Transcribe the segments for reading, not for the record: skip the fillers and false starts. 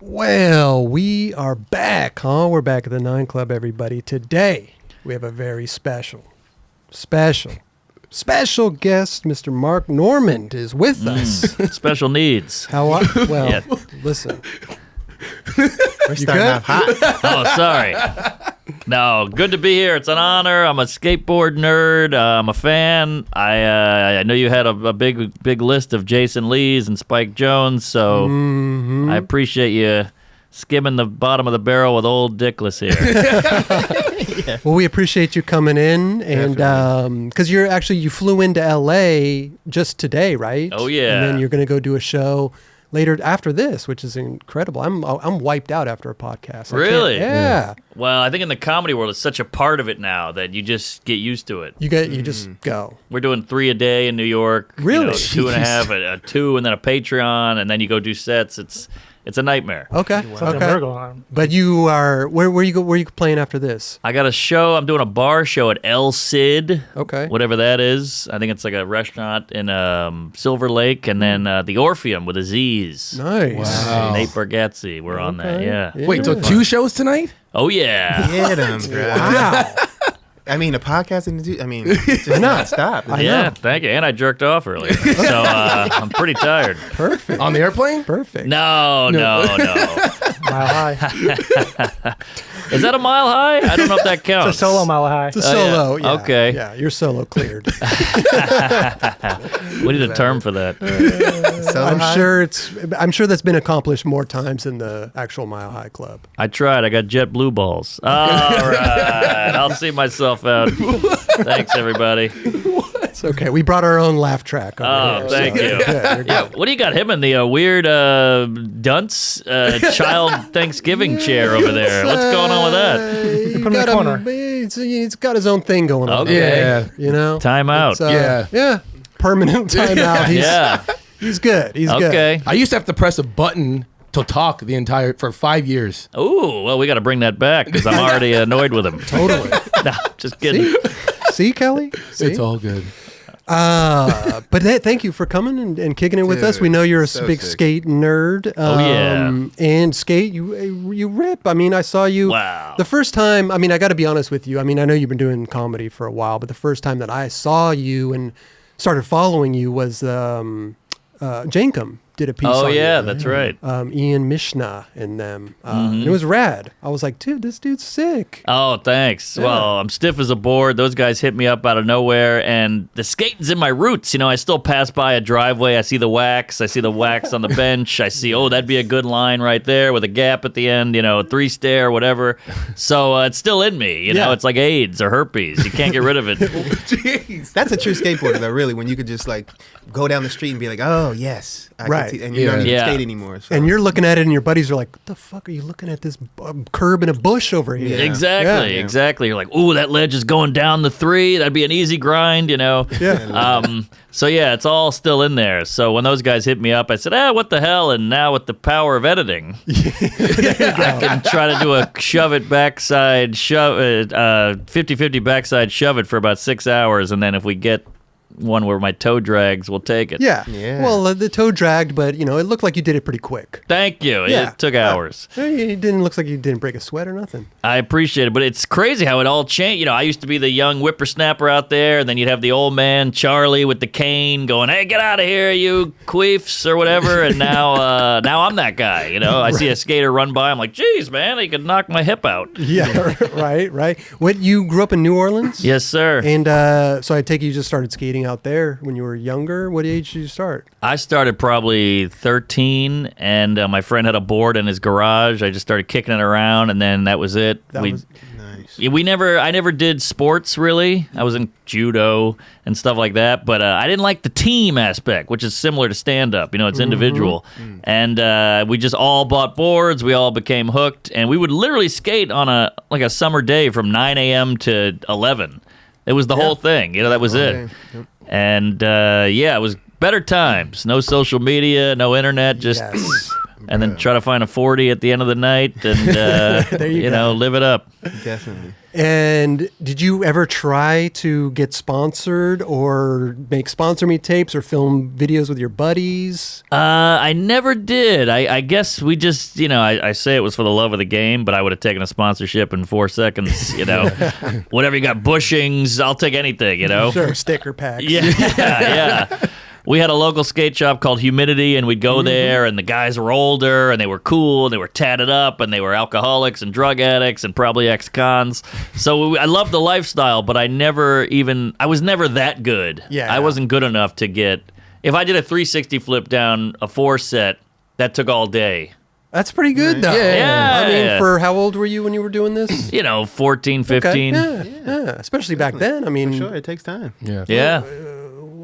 Well, we are back, huh? We're back at the 9 Club, everybody. Today, we have a very special guest. Mr. Mark Normand is with us. Special needs. Well, listen. We're starting off hot. Oh, sorry. No, good to be here. It's an honor. I'm a skateboard nerd. I'm a fan. I know you had a big list of Jason Lees and Spike Jones, so I appreciate you skimming the bottom of the barrel with old Dickless here. Yeah. Well, we appreciate you coming in, and because you flew into LA just today, right? Oh yeah. And then you're going to go do a show later after this, which is incredible. I'm wiped out after a podcast. Really? Yeah. Well, I think in the comedy world, it's such a part of it now that you just get used to it. You just go. We're doing 3 a day in New York. Really? 2.5, a 2, and then a Patreon, and then you go do sets. It's a nightmare. Okay. Okay. But you are where you playing after this? I got a show. I'm doing a bar show at El Cid. Okay. Whatever that is. I think it's like a restaurant in Silver Lake, and then the Orpheum with Aziz. Nice. Wow. Nate Bargatze. We're on that. Yeah. Wait, so 2 shows tonight? Oh yeah. Get him, bro. Wow. I mean, a podcast and just not stop. Yeah, thank you. And I jerked off earlier, so I'm pretty tired. Perfect. On the airplane? Perfect. No. Mile high. Is that a mile high? I don't know if that counts. It's a solo mile high. It's a solo. yeah. Yeah. Okay. Yeah, you're solo cleared. We need a term for that. I'm sure that's been accomplished more times than the actual Mile High Club. I tried. I got jet blue balls. All right. I'll see myself out. Thanks, everybody. It's okay. We brought our own laugh track over here. Thank you. Yeah, What do you got him in the weird dunce child Thanksgiving chair over there? What's going on with that? Put him in the corner. He's got his own thing going on. Okay. There, you know? Time out. It's, yeah. Permanent time out. He's good. He's good. Okay. I used to have to press a button to talk for 5 years. Ooh, well, we got to bring that back because I'm already annoyed with him. Totally. No, just kidding. See, Kelly? See? It's all good. But thank you for coming and kicking it with us. We know you're a big skate nerd. And skate, you rip. I mean, I saw you the first time. I mean, I got to be honest with you. I mean, I know you've been doing comedy for a while, but the first time that I saw you and started following you was Jankum did a piece on you. That's right. Ian Mishna and them. And it was rad. I was like, dude, this dude's sick. Oh, thanks. Yeah. Well, I'm stiff as a board. Those guys hit me up out of nowhere, and the skating's in my roots. You know, I still pass by a driveway. I see the wax. I see the wax on the bench. I see, that'd be a good line right there with a gap at the end, 3-stair, whatever. So it's still in me. You know, it's like AIDS or herpes. You can't get rid of it. Jeez. That's a true skateboarder, though, really, when you could just, go down the street and be like, oh, yes. I can see, and you don't even skate anymore. So. And you're looking at it, and your buddies are like, what the fuck are you looking at this curb in a bush over here? Yeah. Exactly. You're like, ooh, that ledge is going down the 3. That'd be an easy grind, Yeah. So, yeah, it's all still in there. So when those guys hit me up, I said, what the hell? And now with the power of editing, I can try to do a 50-50 backside shove it for about 6 hours. And then if we get one where my toe drags, we'll take it. Yeah. Well, the toe dragged, but it looked like you did it pretty quick. Thank you. Yeah. It took hours. It didn't look like you didn't break a sweat or nothing. I appreciate it, but it's crazy how it all changed. I used to be the young whippersnapper out there, and then you'd have the old man Charlie with the cane going, "Hey, get out of here, you queefs," or whatever. And now I'm that guy. I see a skater run by, I'm like, "Geez, man, he could knock my hip out." Yeah. Right. What, you grew up in New Orleans? Yes, sir. And so I take it you just started skating out there when you were younger. What age did you start? I started probably 13, and my friend had a board in his garage. I just started kicking it around, and then that was it. Nice. I never did sports, really. I was in judo and stuff like that, but I didn't like the team aspect, which is similar to stand-up. It's individual. And we just all bought boards. We all became hooked, and we would literally skate on a summer day from 9 a.m. to 11. It was the whole thing. That was it. Yep. And, it was better times. No social media, no internet, just and then try to find a 40 at the end of the night and, you know, live it up. Definitely. And did you ever try to get sponsored or make sponsor me tapes or film videos with your buddies? I never did. I guess we just, you know, I say it was for the love of the game, but I would have taken a sponsorship in 4 seconds, you know. Whatever you got, bushings, I'll take anything, you know. Sure, sticker packs. Yeah. We had a local skate shop called Humidity, and we'd go there, and the guys were older, and they were cool, and they were tatted up, and they were alcoholics and drug addicts and probably ex-cons. So I loved the lifestyle, but I was never that good. Yeah. I wasn't good enough to get... If I did a 360 flip down a 4-set, that took all day. That's pretty good, though. Yeah. I mean, for how old were you when you were doing this? You know, 14, 15. Okay. Yeah. Especially back then. I mean, For sure, it takes time. Yeah.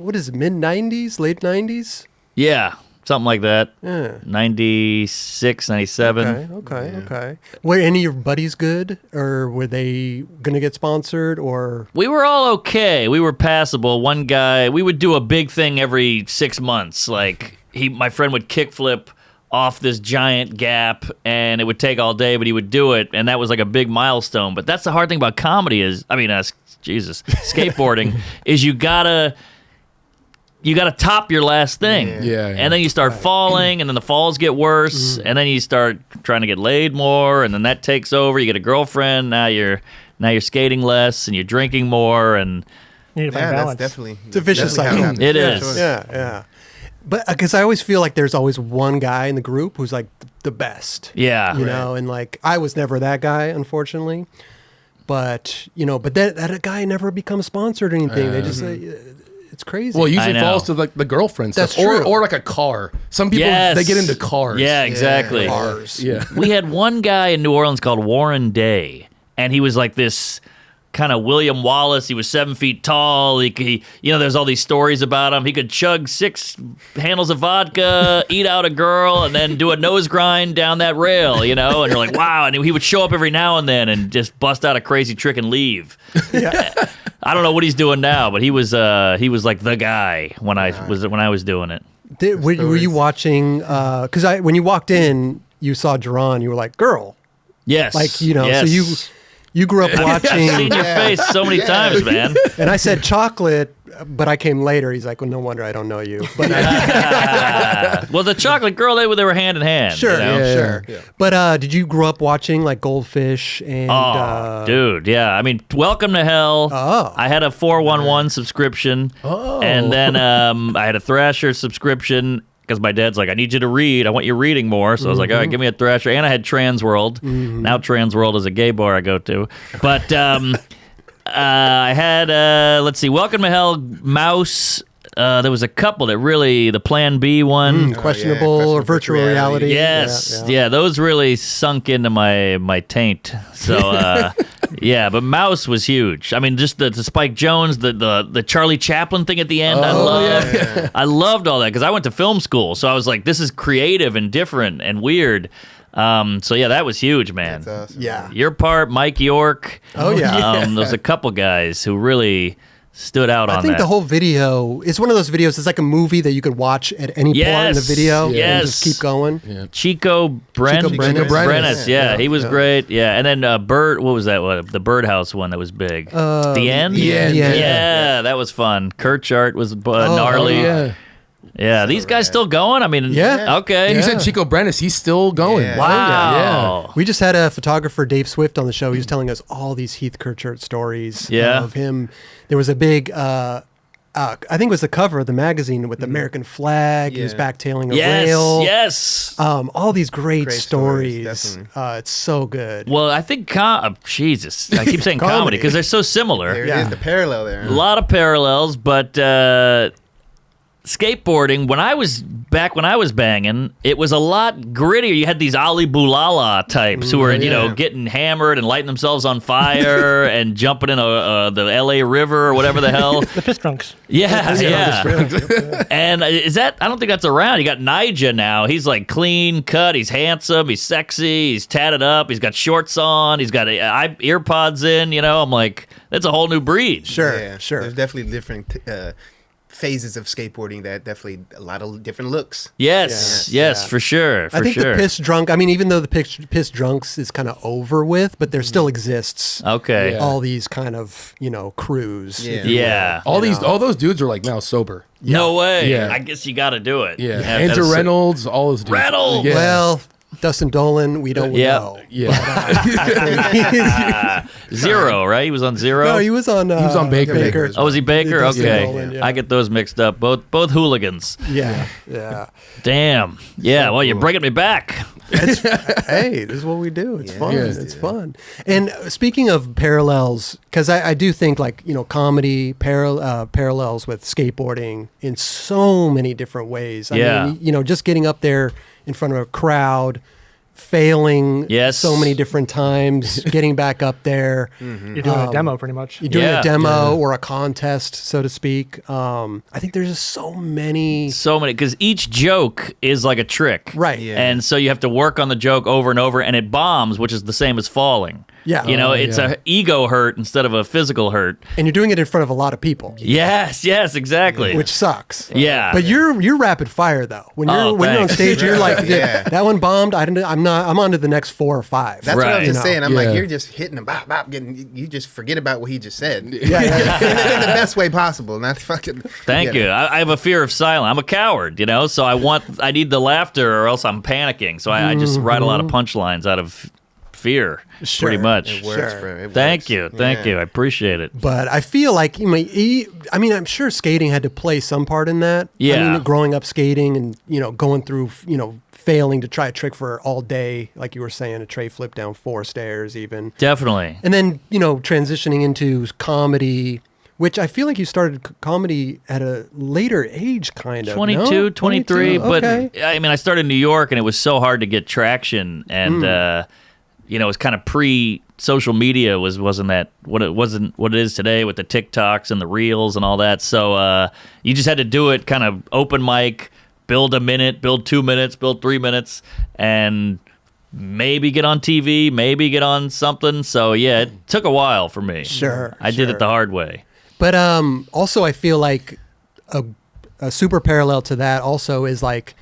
What is it, mid-90s, late 90s? Yeah, something like that. Yeah. 96, 97. Okay. Were any of your buddies good, or were they going to get sponsored, or? We were all okay. We were passable. One guy, we would do a big thing every 6 months. Like, my friend would kickflip off this giant gap, and it would take all day, but he would do it, and that was like a big milestone. But that's the hard thing about comedy skateboarding, is you gotta top your last thing. Yeah. And then you start falling, and then the falls get worse, and then you start trying to get laid more, and then that takes over. You get a girlfriend, now you're skating less, and you're drinking more, and You need to find balance. That's definitely... It's a vicious definitely how cycle. It happens. is. Yeah. But because I always feel like there's always one guy in the group who's like the best. yeah. You know, and like I was never that guy, unfortunately. But, you know, that guy never becomes sponsored or anything. They just it's crazy. Well, it I usually know. falls to like the girlfriend stuff, That's true. or like a car. Some people they get into cars. Yeah, exactly. Cars. Yeah. We had one guy in New Orleans called Warren Day, and he was like this kind of William Wallace. He was 7 feet tall. He you know, there's all these stories about him. He could chug 6 handles of vodka, eat out a girl, and then do a nose grind down that rail, you know? And you're like, wow. And he would show up every now and then and just bust out a crazy trick and leave. I don't know what he's doing now, but he was like the guy when I was doing it. Were you watching, because when you walked in, you saw Jerron, you were like, girl. Yes. Like, you know, yes. so you grew up watching. I've seen your face so many times, man. And I said chocolate, but I came later. He's like, well, no wonder I don't know you. But Well, the chocolate girl, they were hand in hand. sure, you know? sure. Yeah. But did you grow up watching like Goldfish and? Dude, yeah. I mean, Welcome to Hell. Oh. I had a 411 subscription. And then I had a Thrasher subscription. Because my dad's like, I need you to read. I want you reading more. So I was like, all right, give me a Thrasher. And I had Trans World. Now Trans World is a gay bar I go to. But I had, let's see, Welcome to Hell, Mouse. There was a couple that really, the Plan B one. questionable or virtual reality. Yes. Yeah, those really sunk into my taint. So, yeah, but Mouse was huge. I mean, just the Spike Jonze, the Charlie Chaplin thing at the end, I loved. Yeah. I loved all that because I went to film school. So I was like, this is creative and different and weird. So, yeah, that was huge, man. That's awesome. Yeah. Your part, Mike York. Oh, yeah. There's a couple guys who really stood out on that. I think the whole video is one of those videos. It's like a movie that you could watch at any point in the video and just keep going. Yeah. Chico Brenes. Yeah, he was great. Yeah, and then Bird. What was that one? The Birdhouse one that was big. The End. Yeah, that was fun. Kirchart was gnarly. Yeah, these guys still going? I mean, okay. You said Chico Brenes. He's still going. Yeah. Wow. Yeah. We just had a photographer, Dave Swift, on the show. He was telling us all these Heath Kirchart stories of him. There was a big, I think it was the cover of the magazine with the American flag. He was backtailing a rail. Yes. All these great stories. definitely. It's so good. Well, I think, Jesus, I keep saying comedy because they're so similar. There it is, the parallel there. A lot of parallels, but skateboarding, when I was banging, it was a lot grittier. You had these Ali Boulala types who were, getting hammered and lighting themselves on fire and jumping in the LA River or whatever the hell. The piss drunks. Yeah. And I don't think that's around. You got Nija now. He's like clean cut. He's handsome. He's sexy. He's tatted up. He's got shorts on. He's got ear pods in. I'm like, that's a whole new breed. Sure. There's definitely different phases of skateboarding that definitely a lot of different looks. Yes, for sure. I think the piss drunk. I mean, even though the piss drunks is kind of over with, but there still exists. Okay. All these kind of crews. Yeah. All those dudes are like now sober. No way. Yeah. I guess you got to do it. Yeah. Andrew Reynolds, all those dudes. Reynolds. Yeah. Well, Dustin Dolan, we don't know. Yeah. Zero, right? He was on Zero. No, he was on Baker. Oh, was he Baker? Dustin Okay. Dolan, yeah. I get those mixed up. Both hooligans. Yeah. Damn. Yeah. Well, you're bringing me back. Hey, this is what we do. It's fun. It's fun. And speaking of parallels, because I do think comedy parallels with skateboarding in so many different ways. I mean, just getting up there in front of a crowd, failing so many different times, getting back up there. You're doing a demo pretty much. You're doing a demo or a contest, so to speak. I think there's just so many, because each joke is like a trick. Right. Yeah. And so you have to work on the joke over and over, and it bombs, which is the same as falling. Yeah. It's a ego hurt instead of a physical hurt. And you're doing it in front of a lot of people. Yes, exactly. Which sucks. Yeah. But you're rapid fire though. When you're on stage, you're like, that one bombed. I'm on to the next 4 or 5. That's what I was just saying. I'm like, you're just hitting them, bop, bop, you just forget about what he just said. In the best way possible. Not fucking. Thank you. I have a fear of silence. I'm a coward, so I need the laughter or else I'm panicking. So I just write a lot of punchlines out of fear, pretty much. It works, bro. It Thank works. you. I appreciate it. But I feel like I'm sure skating had to play some part in that. Yeah. I mean, growing up skating and going through failing to try a trick for all day, like you were saying, a tray flip down 4 stairs, even. Definitely. And then transitioning into comedy. Which I feel like you started comedy at a later age, kind of. 22, 23. 22? Okay. But I mean, I started in New York and it was so hard to get traction. And, it was kind of pre-social media wasn't what it is today with the TikToks and the Reels and all that. So you just had to do it kind of open mic, build a minute, build 2 minutes, build 3 minutes, and maybe get on TV, maybe get on something. So, yeah, it took a while for me. Sure. I did it the hard way. But also, I feel like a super parallel to that also is like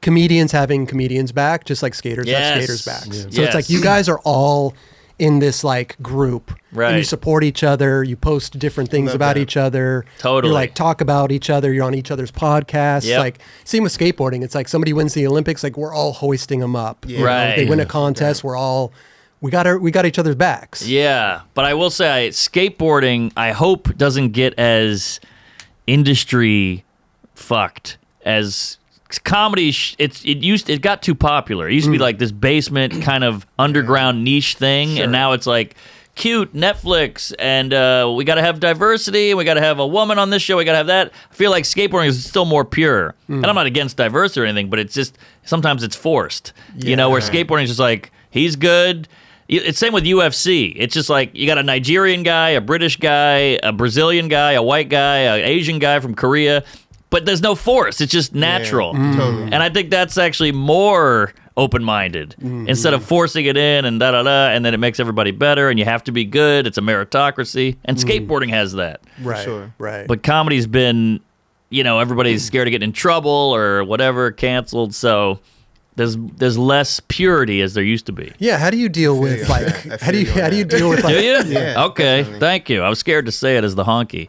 comedians having comedians back, just like skaters have skaters back. Yeah. So it's like you guys are all in this like group, right? And you support each other. You post different things about each other. Totally. You like talk about each other. You're on each other's podcasts. Yep. Like same with skateboarding. It's like somebody wins the Olympics, like we're all hoisting them up. Yeah. Right. They win a contest. We're all. We got each other's backs. Yeah, but I will say, skateboarding, I hope, doesn't get as industry fucked as comedy. It got too popular. It used to be like this basement kind of underground niche thing, and now it's like cute Netflix, and we got to have diversity, and we got to have a woman on this show. We got to have that. I feel like skateboarding is still more pure, and I'm not against diversity or anything, but it's just sometimes it's forced. Where skateboarding is just like he's good. It's same with UFC. It's just like you got a Nigerian guy, a British guy, a Brazilian guy, a white guy, an Asian guy from Korea, but there's no force. It's just natural. Totally. And I think that's actually more open-minded instead of forcing it in and da-da-da, and then it makes everybody better, and you have to be good. It's a meritocracy. And skateboarding has that. Right. Sure. Right. But comedy's been, everybody's scared of getting in trouble or whatever, canceled, so... There's less purity as there used to be. Yeah, how do you deal with like how do you deal with like Do you? Yeah, okay, definitely. thank you. I was scared to say it as the honky.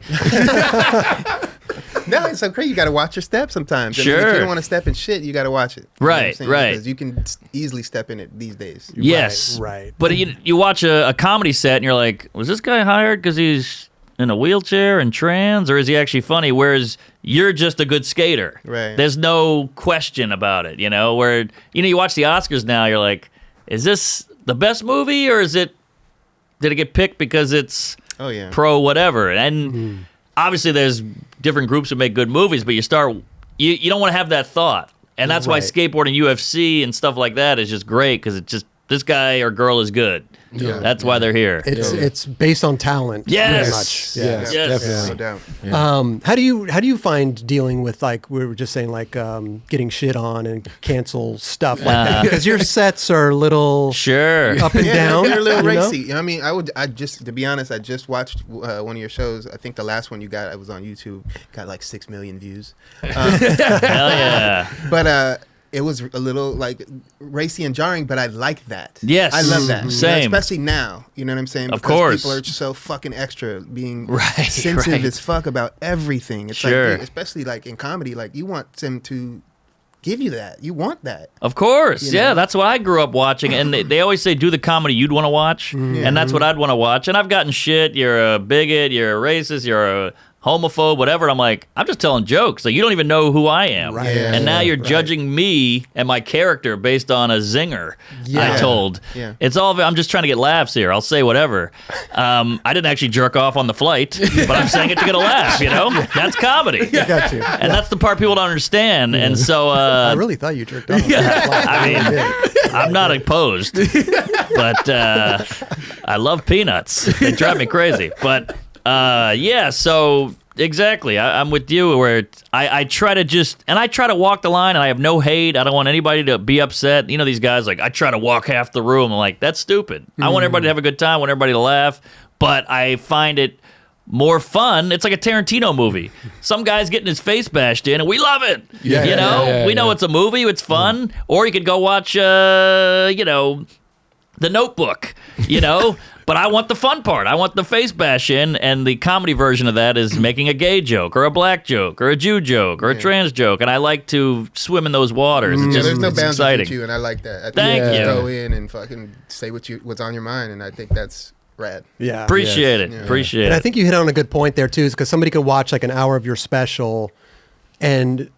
No, it's okay. You got to watch your step sometimes. Sure. I mean, if you don't want to step in shit, you got to watch it. You know what I'm Right, saying? right. Because you can easily step in it these days. Yes. Right. But you watch a comedy set and you're like, was this guy hired because he's in a wheelchair and trans, or is he actually funny? Whereas you're just a good skater. Right. There's no question about it, where, you watch the Oscars now, you're like, is this the best movie, or did it get picked because it's pro whatever? And obviously there's different groups who make good movies, but you don't want to have that thought. And that's why skateboarding, UFC and stuff like that is just great, because it just this guy or girl is good. Yeah. That's why they're here. It's based on talent. Yes. Very much. Yes. Definitely. No doubt. Yeah. How do you find dealing with, like we were just saying, like getting shit on and cancel stuff like that? Because your sets are a little Sure. up and down. They're a little you know? racy. I mean, to be honest, I just watched one of your shows. I think the last one you got, I was on YouTube, got like 6 million views. Hell yeah. But it was a little like racy and jarring, but I like that. Yes. I love that. Same. Especially now. You know what I'm saying? Of Because course. people are so fucking extra, being Right, sensitive right. as fuck about everything. It's Sure. like, especially like in comedy, like you want them to give you that. You want that. Of course, You know? yeah. That's what I grew up watching, and they always say do the comedy you'd want to watch, and that's what I'd want to watch. And I've gotten shit. You're a bigot. You're a racist. You're a homophobe. Whatever. And I'm like, I'm just telling jokes. Like you don't even know who I am, Right. Yeah. and now you're judging me and my character based on a zinger Yeah. I told. Yeah. It's all. I'm just trying to get laughs here. I'll say whatever. I didn't actually jerk off on the flight, but I'm saying it to get a laugh. You know, that's comedy. I got you. And that's the part people don't understand. And so I really thought you jerked off. I mean, I'm not opposed, but I love peanuts. They drive me crazy. But yeah, so exactly, I'm with you. Where I try to walk the line, and I have no hate. I don't want anybody to be upset. You know, these guys like I try to walk half the room. I'm like, that's stupid. I want everybody to have a good time. I want everybody to laugh. But I find it more fun. It's like a Tarantino movie. Some guy's getting his face bashed in, and we love it. Yeah, you know, yeah, we know it's a movie. It's fun. Or you could go watch, you know, The Notebook. You know. But I want the fun part. I want the face bash in, and the comedy version of that is making a gay joke, or a black joke, or a Jew joke, or a trans joke. And I like to swim in those waters. It's just There's no it's boundaries exciting. with you, and I like that. I think Thank you. you. Go in and fucking say what's on your mind, and I think that's rad. Yeah. Appreciate it. Yeah. Appreciate And I it. think you hit on a good point there too, is because somebody could watch like an hour of your special and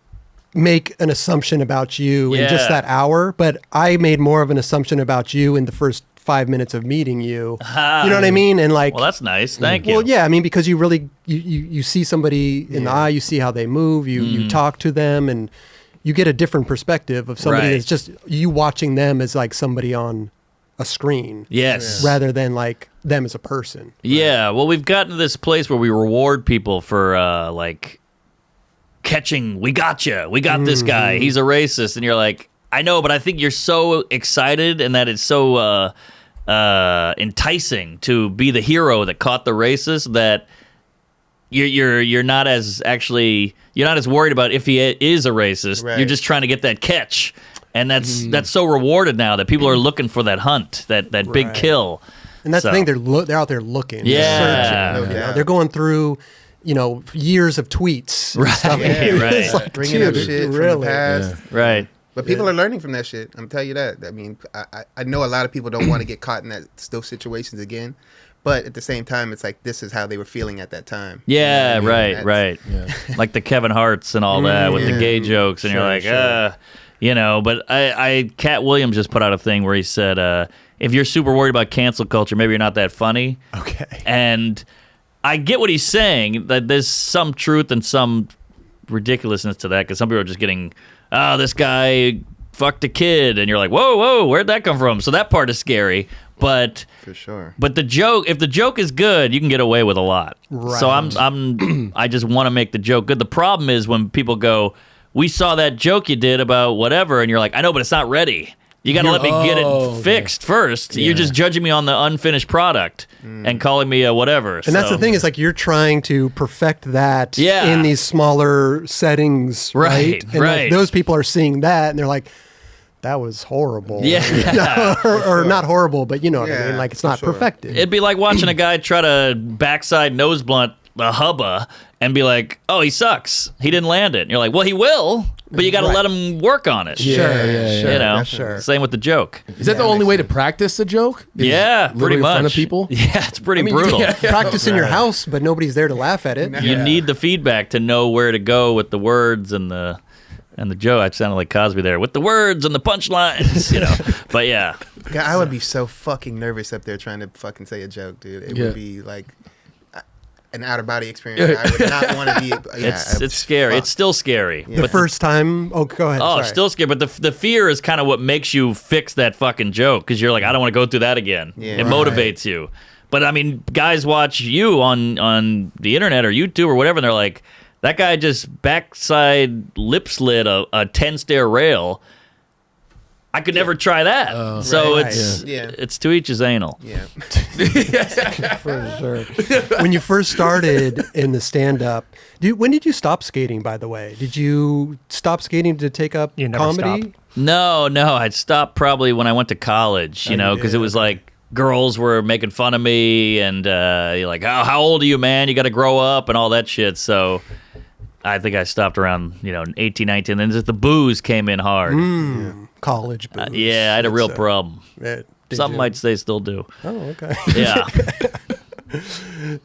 make an assumption about you in just Yeah. that hour. But I made more of an assumption about you in the first 5 minutes of meeting you. You know what I mean? And like, Well, that's nice. Thank you. well, yeah, I mean, because you really you see somebody in the eye, you see how they move, you talk to them, and you get a different perspective of somebody Right. that's just you watching them as like somebody on a screen Yes. rather than like them as a person. Yeah. Well, we've gotten to this place where we reward people for like catching. We got this guy. He's a racist, and you're like, I know, but I think you're so excited, and that it's so enticing to be the hero that caught the racist that you're not as worried about if he is a racist. Right. You're just trying to get that catch, and that's so rewarded now that people are looking for that hunt, that big Right. kill. And that's So- the thing, they're out there looking, Yeah. they're searching, No you know? doubt. They're going through, years of tweets, and Right, stuff. right. It's like, Bringing up dude, shit from the really? past. Right. But people are learning from that shit. I'm telling you that. I mean, I know a lot of people don't want to get caught in those situations again. But at the same time, it's like this is how they were feeling at that time. Yeah, You know what I mean? right. That's- Like the Kevin Harts and all that with the Yeah. gay jokes, and you're like, But Cat Williams just put out a thing where he said, if you're super worried about cancel culture, maybe you're not that funny. Okay. And I get what he's saying, that there's some truth and some ridiculousness to that, because some people are just getting, this guy fucked a kid, and you're like, whoa, where'd that come from? So that part is scary. But For sure. But if the joke is good, you can get away with a lot. Right. So I just want to make the joke good. The problem is when people go, we saw that joke you did about whatever, and you're like, I know, but it's not ready. You got to let me get it fixed first. You're just judging me on the unfinished product and calling me a whatever. And that's the thing, is like you're trying to perfect that in these smaller settings, right? And right. like, those people are seeing that, and they're like, that was horrible. Yeah. or not horrible, but you know what I Yeah, mean? Like, it's for not sure. perfected. It'd be like watching a guy try to backside nose blunt a hubba and be like, oh, he sucks. He didn't land it. And you're like, well, he will, but you got to Right. let him work on it. Sure, yeah. You know, Sure. same with the joke. Is that the only way to practice the joke? Is Yeah, literally pretty in much. front of people? Yeah, it's pretty I mean, brutal. yeah. Practice in your house, but nobody's there to laugh at it. You need the feedback to know where to go with the words and the joke. I sounded like Cosby there with the words and the punchlines, But yeah, God, I would be so fucking nervous up there trying to fucking say a joke, dude. It would be like, an out of body experience. I would not want to be. Yeah, it's scary. It's still scary. Yeah. The first time. Oh, go ahead. Oh, sorry. still scary. But the fear is kind of what makes you fix that fucking joke because you're like, I don't want to go through that again. Yeah. It motivates you. But I mean, guys watch you on the internet or YouTube or whatever, and they're like, that guy just backside lip slid a 10-stair rail. I could never try that. So it's to each his anal. Yeah. For sure. When you first started in the stand-up, when did you stop skating, by the way? Did you stop skating to take up You never comedy? stop. No, I'd stopped probably when I went to college, because it was like girls were making fun of me and you're like, how old are you, man? You got to grow up and all that shit. So I think I stopped around, 18, 19. Then just the booze came in hard. College booze. Yeah, I had a real problem. Did Some you? might say still do. Oh, okay. Yeah.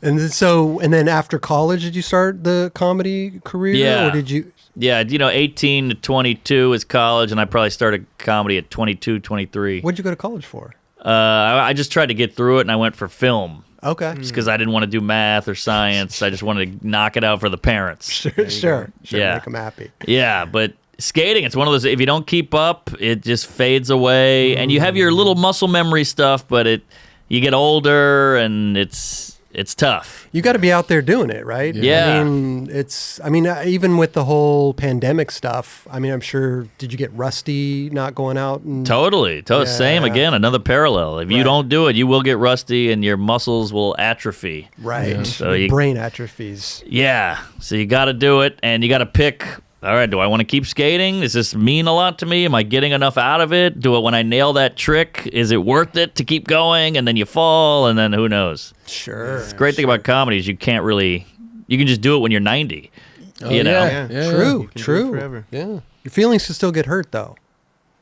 And then after college, did you start the comedy career? Yeah. Or did you? Yeah, 18 to 22 is college, and I probably started comedy at 22, 23. What'd you go to college for? I just tried to get through it, and I went for film. Okay. Just because I didn't want to do math or science. I just wanted to knock it out for the parents. Sure. Yeah. Make them happy. Yeah, but skating, it's one of those, if you don't keep up, it just fades away. And you have your little muscle memory stuff, but you get older, and it's tough. You got to be out there doing it, right? Yeah. I mean, even with the whole pandemic stuff, I'm sure, did you get rusty not going out? And Totally. Same again, another parallel. If you don't do it, you will get rusty and your muscles will atrophy. Right. Yeah. So your brain atrophies. Yeah. So you got to do it, and you got to pick, all right, do I want to keep skating? Does this mean a lot to me? Am I getting enough out of it? When I nail that trick, is it worth it to keep going? And then you fall, and then who knows? Sure. The great thing about comedy is you can just do it when you're 90. You know? Yeah. True. True. Forever. Yeah. Your feelings can still get hurt, though.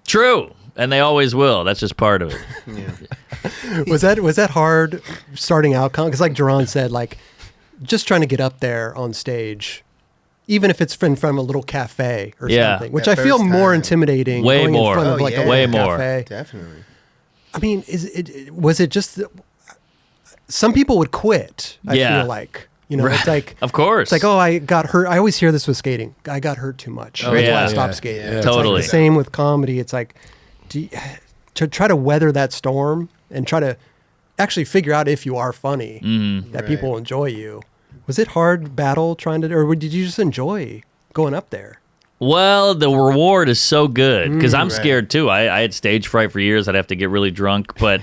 True. And they always will. That's just part of it. Yeah. Was that hard starting out? Because like Jerron said, like just trying to get up there on stage, even if it's in front of a little cafe or something, which I That feel first more time. intimidating. Way going more. in front of Oh, like yeah. a Way little more. cafe. Definitely. I mean, was it just some people would quit? I Yeah. feel like it's like Of course. it's like, oh, I got hurt. I always hear this with skating. I got hurt too much. That's why yeah. I stopped Yeah. skating. Yeah. It's like Totally. the same with comedy. It's like to try to weather that storm and try to actually figure out if you are funny, that people enjoy you. Was it hard battle trying to, or did you just enjoy going up there? Well, the reward is so good because I'm Right. scared too. I had stage fright for years. I'd have to get really drunk, but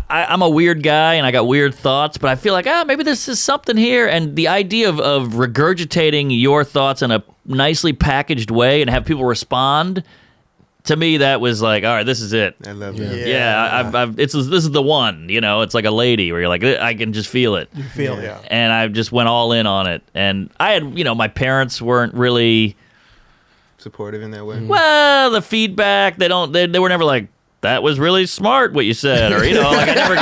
I'm a weird guy and I got weird thoughts. But I feel like maybe this is something here. And the idea of regurgitating your thoughts in a nicely packaged way and have people respond, to me that was like, all right, this is it. I love Yeah. that. Yeah, this is the one. It's like a lady where you're like, I can just feel it. You feel, yeah. And I just went all in on it. And I had, my parents weren't really. Supportive in that way. Well, the feedback, they were never like, that was really smart what you said, or like I never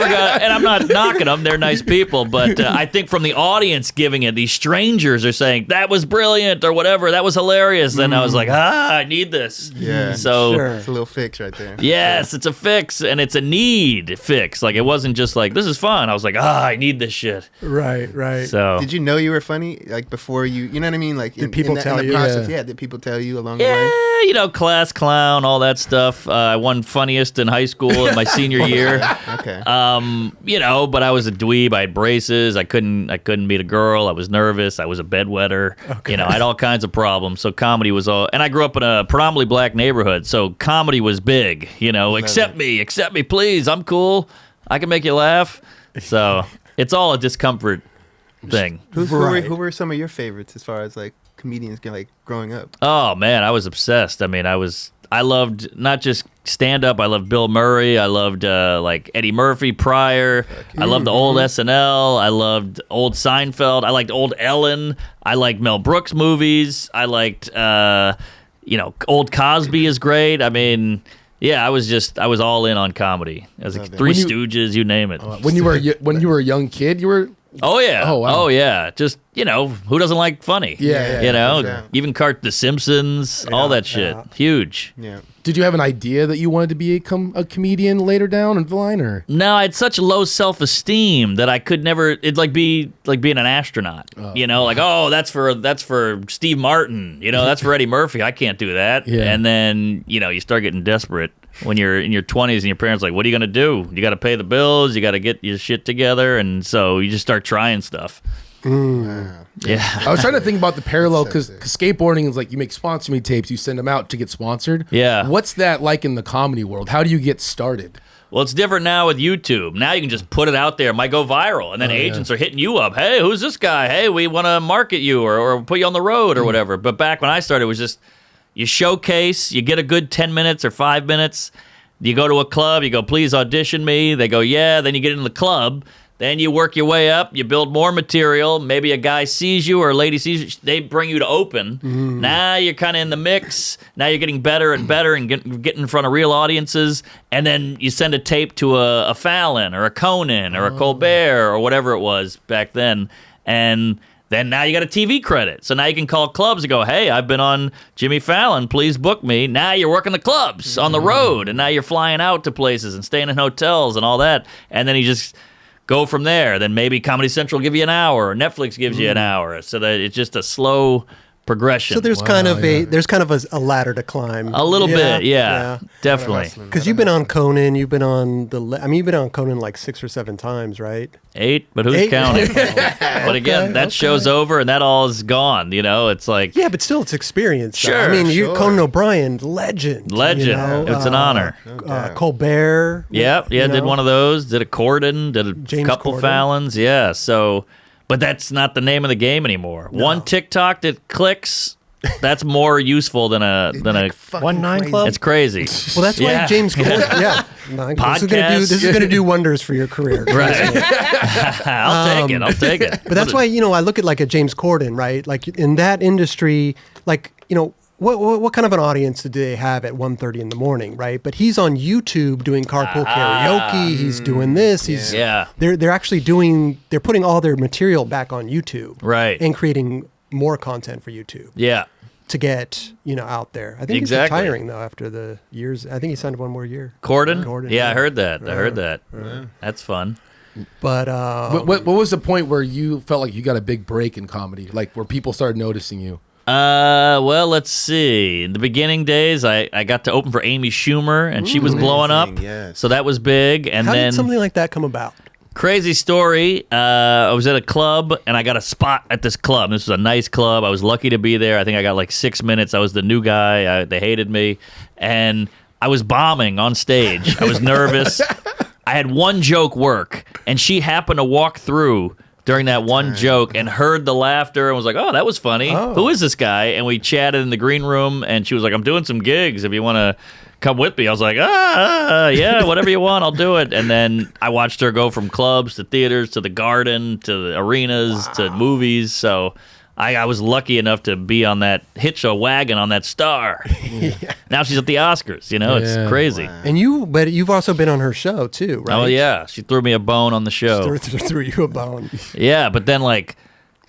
got, and I'm not knocking them, they're nice people, but I think from the audience giving it, these strangers are saying that was brilliant or whatever, that was hilarious, and I was like, I need this. Yeah. So Sure. It's a little fix right there. yes, it's a fix, and it's a need fix. Like it wasn't just like this is fun. I was like, I need this shit. Right. So Did you know you were funny like before you know what I mean? Like Did people tell in you? the process, Yeah. did people tell you along the way? yeah, class clown, all that stuff. I won funniest in high school in my senior year. Okay. But I was a dweeb. I had braces. I couldn't meet a girl. I was nervous. I was a bedwetter. Okay. I had all kinds of problems. So comedy was all, and I grew up in a predominantly black neighborhood. So comedy was big. Accept me, please. I'm cool. I can make you laugh. So it's all a discomfort thing. Who Right. were some of your favorites as far as like comedians like growing up? Oh man, I was obsessed. I mean, I loved not just stand up. I loved Bill Murray. I loved like Eddie Murphy, Pryor. I loved the old SNL. I loved old Seinfeld. I liked old Ellen. I liked Mel Brooks movies. I liked old Cosby is great. I mean, yeah, I was all in on comedy. I was like Love it. Three When you- Stooges, you name it. When you were a young kid, you were Oh yeah. Oh, wow. Oh yeah. Just who doesn't like funny? Yeah. Yeah. Even The Simpsons, all that shit. Huge. Yeah. Did you have an idea that you wanted to become a comedian later down in the line, or? No, I had such low self-esteem that I could never. It'd be like being an astronaut. That's for Steve Martin. That's for Eddie Murphy. I can't do that. Yeah. And then you start getting desperate when you're in your 20s and your parents are like, what are you gonna do? You got to pay the bills. You got to get your shit together, and so you just start trying stuff. Wow. Yeah. I was trying to think about the parallel because skateboarding is like you make sponsor me tapes, you send them out to get sponsored. Yeah. What's that like in the comedy world? How do you get started? Well, it's different now with YouTube. Now you can just put it out there. It might go viral. And then agents are hitting you up. Hey, who's this guy? Hey, we want to market you or put you on the road or whatever. But back when I started, it was just you showcase, you get a good 10 minutes or 5 minutes. You go to a club, you go, please audition me. They go, yeah. Then you get into the club. Then you work your way up. You build more material. Maybe a guy sees you or a lady sees you. They bring you to open. Now you're kind of in the mix. Now you're getting better and better and getting in front of real audiences. And then you send a tape to a Fallon or a Conan or a Colbert or whatever it was back then. And then now you got a TV credit. So now you can call clubs and go, hey, I've been on Jimmy Fallon. Please book me. Now you're working the clubs on the road. And now you're flying out to places and staying in hotels and all that. And then you just go from there. Then maybe Comedy Central will give you an hour, or Netflix gives you an hour, so that it's just a slow progression. So there's kind of a ladder to climb. A little bit, yeah. Definitely. Because you've been on Conan, you've been on Conan like 6 or 7 times, right? 8, but who's 8? counting? But again, that show's over and that all is gone. It's like but still, it's experience. Sure, you Conan O'Brien, legend. It's an honor. Colbert. Did one of those. Did a Corden. Did a James couple Corden. Fallons. Yeah, so. But that's not the name of the game anymore. No. One TikTok that clicks, that's more useful than a 1-9 Club. It's crazy. Well, that's why James Corden. This is going to do wonders for your career. Right. I'll take it. But that's why I look at like a James Corden, right? Like in that industry, like what kind of an audience do they have at 1:30 in the morning, right? But he's on YouTube doing carpool karaoke. He's doing this. They're actually they're putting all their material back on YouTube, right? And creating more content for YouTube. Yeah. To get out there. I think he's retiring though after the years. I think he signed 1 more year. Corden? Yeah, I heard that. That's fun. But what was the point where you felt like you got a big break in comedy, like where people started noticing you? Well, let's see. In the begining days, I got to open for Amy Schumer, and she was blowing up. Yes. So that was big. And how then did something like that come about? Crazy story. I was at a club, and I got a spot at this club. This was a nice club. I was lucky to be there. I think I got like 6 minutes. I was the new guy. They hated me. And I was bombing on stage. I was nervous. I had one joke work, and she happened to walk through during that one joke and heard the laughter and was like, oh, that was funny. Oh. Who is this guy? And we chatted in the green room, and she was like, I'm doing some gigs if you want to come with me. I was like, yeah, whatever you want, I'll do it. And then I watched her go from clubs to theaters to the Garden to the arenas to movies. So I was lucky enough to be on that hitch a wagon on that star. Now she's at the Oscars. It's crazy. Wow. And but you've also been on her show too, right? Oh yeah, she threw me a bone on the show. Threw you a bone. Yeah, but then like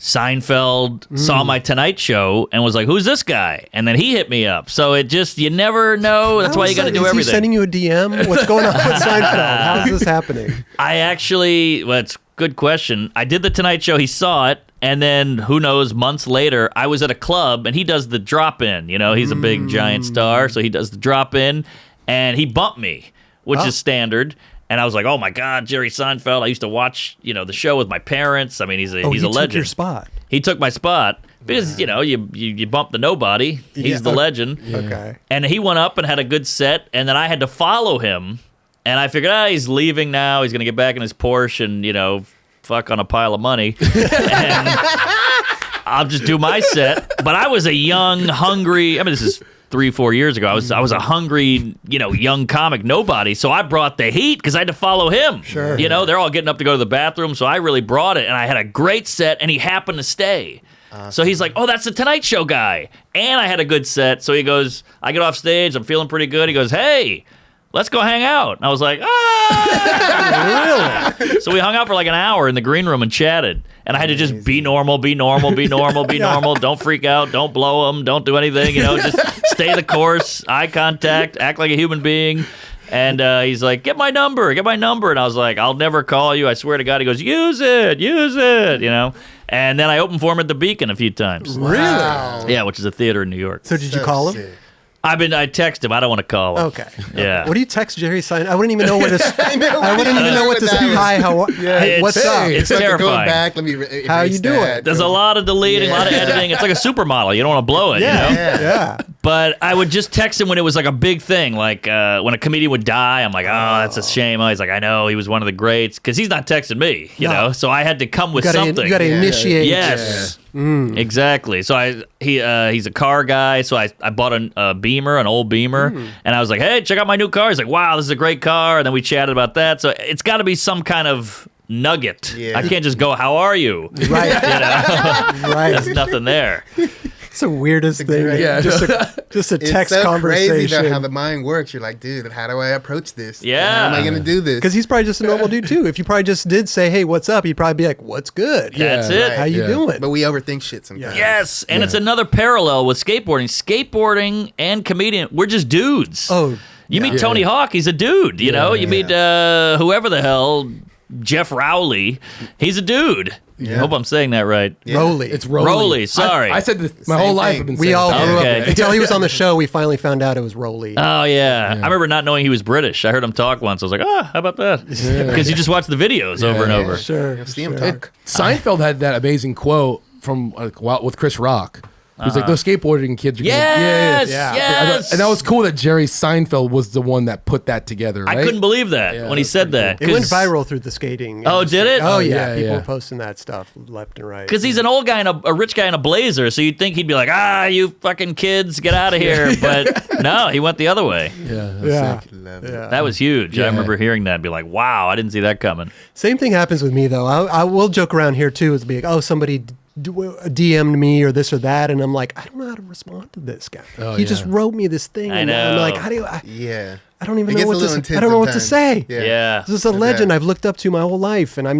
Seinfeld saw my Tonight Show and was like, who's this guy? And then he hit me up. So you never know. That's why you got to do everything. Is he sending you a DM? What's going on with Seinfeld? How is this happening? It's a good question. I did the Tonight Show. He saw it. And then, who knows, months later, I was at a club, and he does the drop-in. He's a big, giant star, so he does the drop-in, and he bumped me, which is standard. And I was like, oh, my God, Jerry Seinfeld. I used to watch, the show with my parents. I mean, he's a legend. He took your spot. He took my spot because, you bump the nobody. He's the legend. Yeah. Okay. And he went up and had a good set, and then I had to follow him. And I figured, he's leaving now. He's going to get back in his Porsche and, fuck on a pile of money. And I'll just do my set. But I was a young, hungry, this is 3-4 years ago. I was a hungry, young comic nobody. So I brought the heat because I had to follow him. Sure. They're all getting up to go to the bathroom. So I really brought it. And I had a great set, and he happened to stay. So he's like, oh, that's the Tonight Show guy. And I had a good set. So he goes, I get off stage. I'm feeling pretty good. He goes, hey, let's go hang out. And I was like, ah! Really? So we hung out for like an hour in the green room and chatted. And I had to just be normal, be normal, be normal, be normal. Don't freak out. Don't blow them. Don't do anything. Just stay the course, eye contact, act like a human being. And he's like, get my number. And I was like, I'll never call you. I swear to God. He goes, use it. And then I opened for him at the Beacon a few times. Really? Yeah, which is a theater in New York. So did you call him? Sick. I text him. I don't want to call him. Okay. Yeah. What do you text Jerry Seinfeld? I wouldn't even know what to say. I wouldn't even know what to say. Hi, hey, what's up? It's Like, terrifying. Go back, let me How you doing? There's a lot of deleting, a lot of editing. It's like a supermodel. You don't want to blow it, Yeah. But I would just text him when it was like a big thing, like when a comedian would die. I'm like, oh, that's a shame. He's like, I know, he was one of the greats, because he's not texting me, you know. So I had to come with something. You got to initiate. Yes, exactly. So he's a car guy, so I bought a Beamer, an old Beamer, and I was like, hey, check out my new car. He's like, wow, this is a great car, and then we chatted about that. So it's got to be some kind of nugget. Yeah. I can't just go, how are you? Right. Right. There's nothing there. It's the weirdest thing. Yeah. Just a text it's so conversation. Crazy though, how the mind works. You're like, dude, how do I approach this? Yeah. How am I going to do this? Because he's probably just a normal dude too. If you probably just did say, hey, what's up? He'd probably be like, what's good? That's it. Right. How you doing? But we overthink shit sometimes. Yes, and it's another parallel with skateboarding. Skateboarding and comedian, we're just dudes. Oh, You meet Tony Hawk, he's a dude, you know? You meet whoever the hell, Jeff Rowley, he's a dude. I hope I'm saying that right. Rowley. It's Rowley. Rowley, sorry. I said this my whole life. I've been saying We all grew Okay. up. Until he was on the show, we finally found out it was Rowley. Oh, yeah. I remember not knowing he was British. I heard him talk once. I was like, how about that? Because you just watch the videos over and over. Sure. See him talk. Seinfeld had that amazing quote from with Chris Rock. He was like, those skateboarding kids are Yes, Yeah. yes. And that was cool that Jerry Seinfeld was the one that put that together, right? I couldn't believe that when he said that. It went 'cause- viral through the skating. Oh, did it? Oh, yeah. yeah, People yeah. were posting that stuff left and right. Because he's an old guy and a rich guy in a blazer, so you'd think he'd be like, you fucking kids, get out of here. But no, he went the other way. Yeah. Love it. Yeah. That was huge. I remember hearing that and be like, wow, I didn't see that coming. Same thing happens with me, though. I will joke around here, too, is be like, oh, somebody DM'd me or this or that, and I'm like, I don't know how to respond to this guy. He just wrote me this thing. I and know. I'm like, how do you... I don't even It know gets what a to little say. intense I don't know what to sometimes. say. Yeah. This is a legend I've looked up to my whole life, and I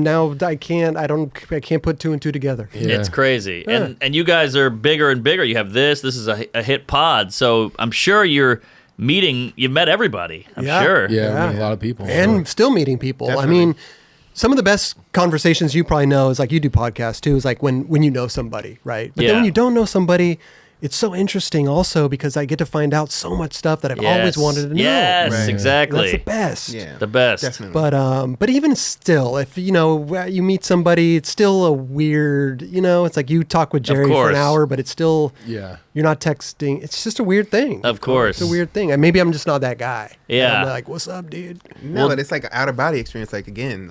can't put two and two together. It's crazy. And you guys are bigger and bigger. You have this is a hit pod. So I'm sure you've met everybody. I'm sure. Yeah, I mean, a lot of people. And still meeting people. Definitely. I mean, some of the best conversations you probably know is like you do podcasts too, is like when you know somebody, right? But then when you don't know somebody, it's so interesting also because I get to find out so much stuff that I've always wanted to know. Yes, Right. exactly. That's the best. Yeah. The best. Definitely. But even still, if you meet somebody, it's still a weird, it's like you talk with Jerry for an hour, but it's still you're not texting. It's just a weird thing. Of course. It's a weird thing. And maybe I'm just not that guy. Yeah. I'm like, what's up, dude? No, but it's like an out of body experience. Like again,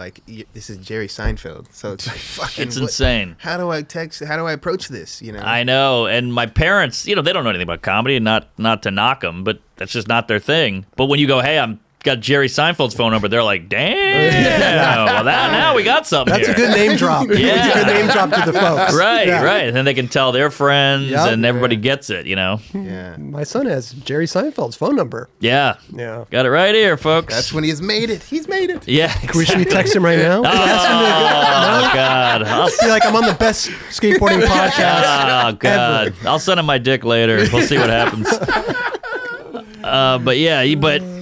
this is Jerry Seinfeld, so it's like fucking. It's insane. How do I text? How do I approach this? I know, and my parents, they don't know anything about comedy, and not to knock them, but that's just not their thing. But when you go, hey, I'm got Jerry Seinfeld's phone number, they're like, damn. Well, now we got something. That's here. a good name drop. Yeah. It's a good name drop to the folks. Right, Yeah. right. And then they can tell their friends, Yep. and everybody gets it. Yeah. My son has Jerry Seinfeld's phone number. Yeah. Yeah. Got it right here, folks. That's when he's made it. He's made it. Yeah. Should we text him right now? Oh, God. I feel like I'm on the best skateboarding podcast. Oh, God. I'll send him my dick later. We'll see what happens. But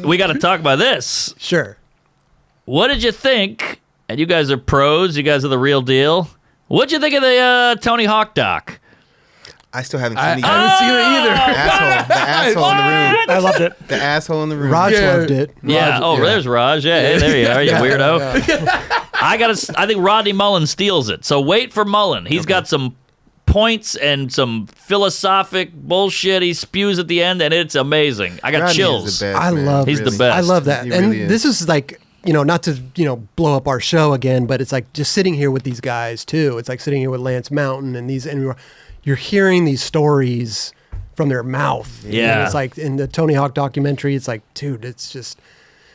we got to talk about this. Sure. What did you think? And you guys are pros. You guys are the real deal. What'd you think of the Tony Hawk doc? I still haven't seen I it yet. haven't seen it either. The asshole in the room. I loved it. The asshole in the room. Raj Yeah. loved it. Yeah. Raj, There's Raj. Yeah. Hey, there you are. You weirdo. I think Rodney Mullen steals it. So wait for Mullen. He's got some points and some philosophic bullshit he spews at the end, and it's amazing. I got Rodney is chills. the best, I man. love He's it. the best. I love that. He And really is. this is like, not to, blow up our show again, but it's like just sitting here with these guys too. It's like sitting here with Lance Mountain and you're hearing these stories from their mouth. Yeah. And it's like in the Tony Hawk documentary, it's like, dude, it's just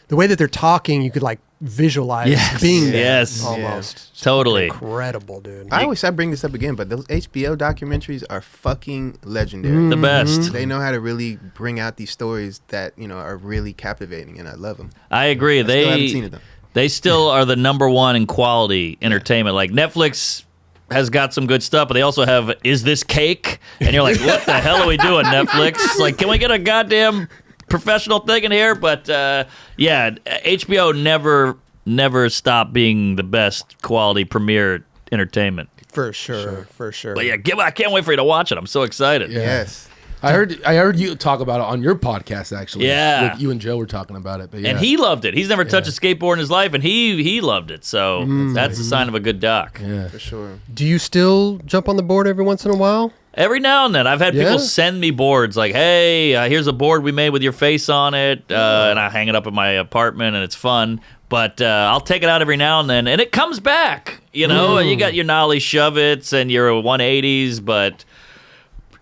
the way that they're talking, you could like, visualize being there. Yes. Almost. Totally. Incredible, dude. I always bring this up again, but those HBO documentaries are fucking legendary. The best. They know how to really bring out these stories that, are really captivating, and I love them. I agree. I still haven't seen it, though. They still are the number one in quality entertainment. Like Netflix has got some good stuff, but they also have Is This Cake? And you're like, what the hell are we doing, Netflix? Like, can we get a goddamn professional thing in here? But HBO never stopped being the best quality premier entertainment. For sure. But yeah, I can't wait for you to watch it. I'm so excited. Yeah. Yes. I heard you talk about it on your podcast, actually. Yeah. You and Joe were talking about it. But yeah. And he loved it. He's never touched a skateboard in his life, and he loved it. So that's a sign of a good doc. Yeah. For sure. Do you still jump on the board every once in a while? Every now and then, I've had people send me boards like, hey, here's a board we made with your face on it, and I hang it up in my apartment, and it's fun. But I'll take it out every now and then, and it comes back. You got your nollie shove-its and your 180s, but...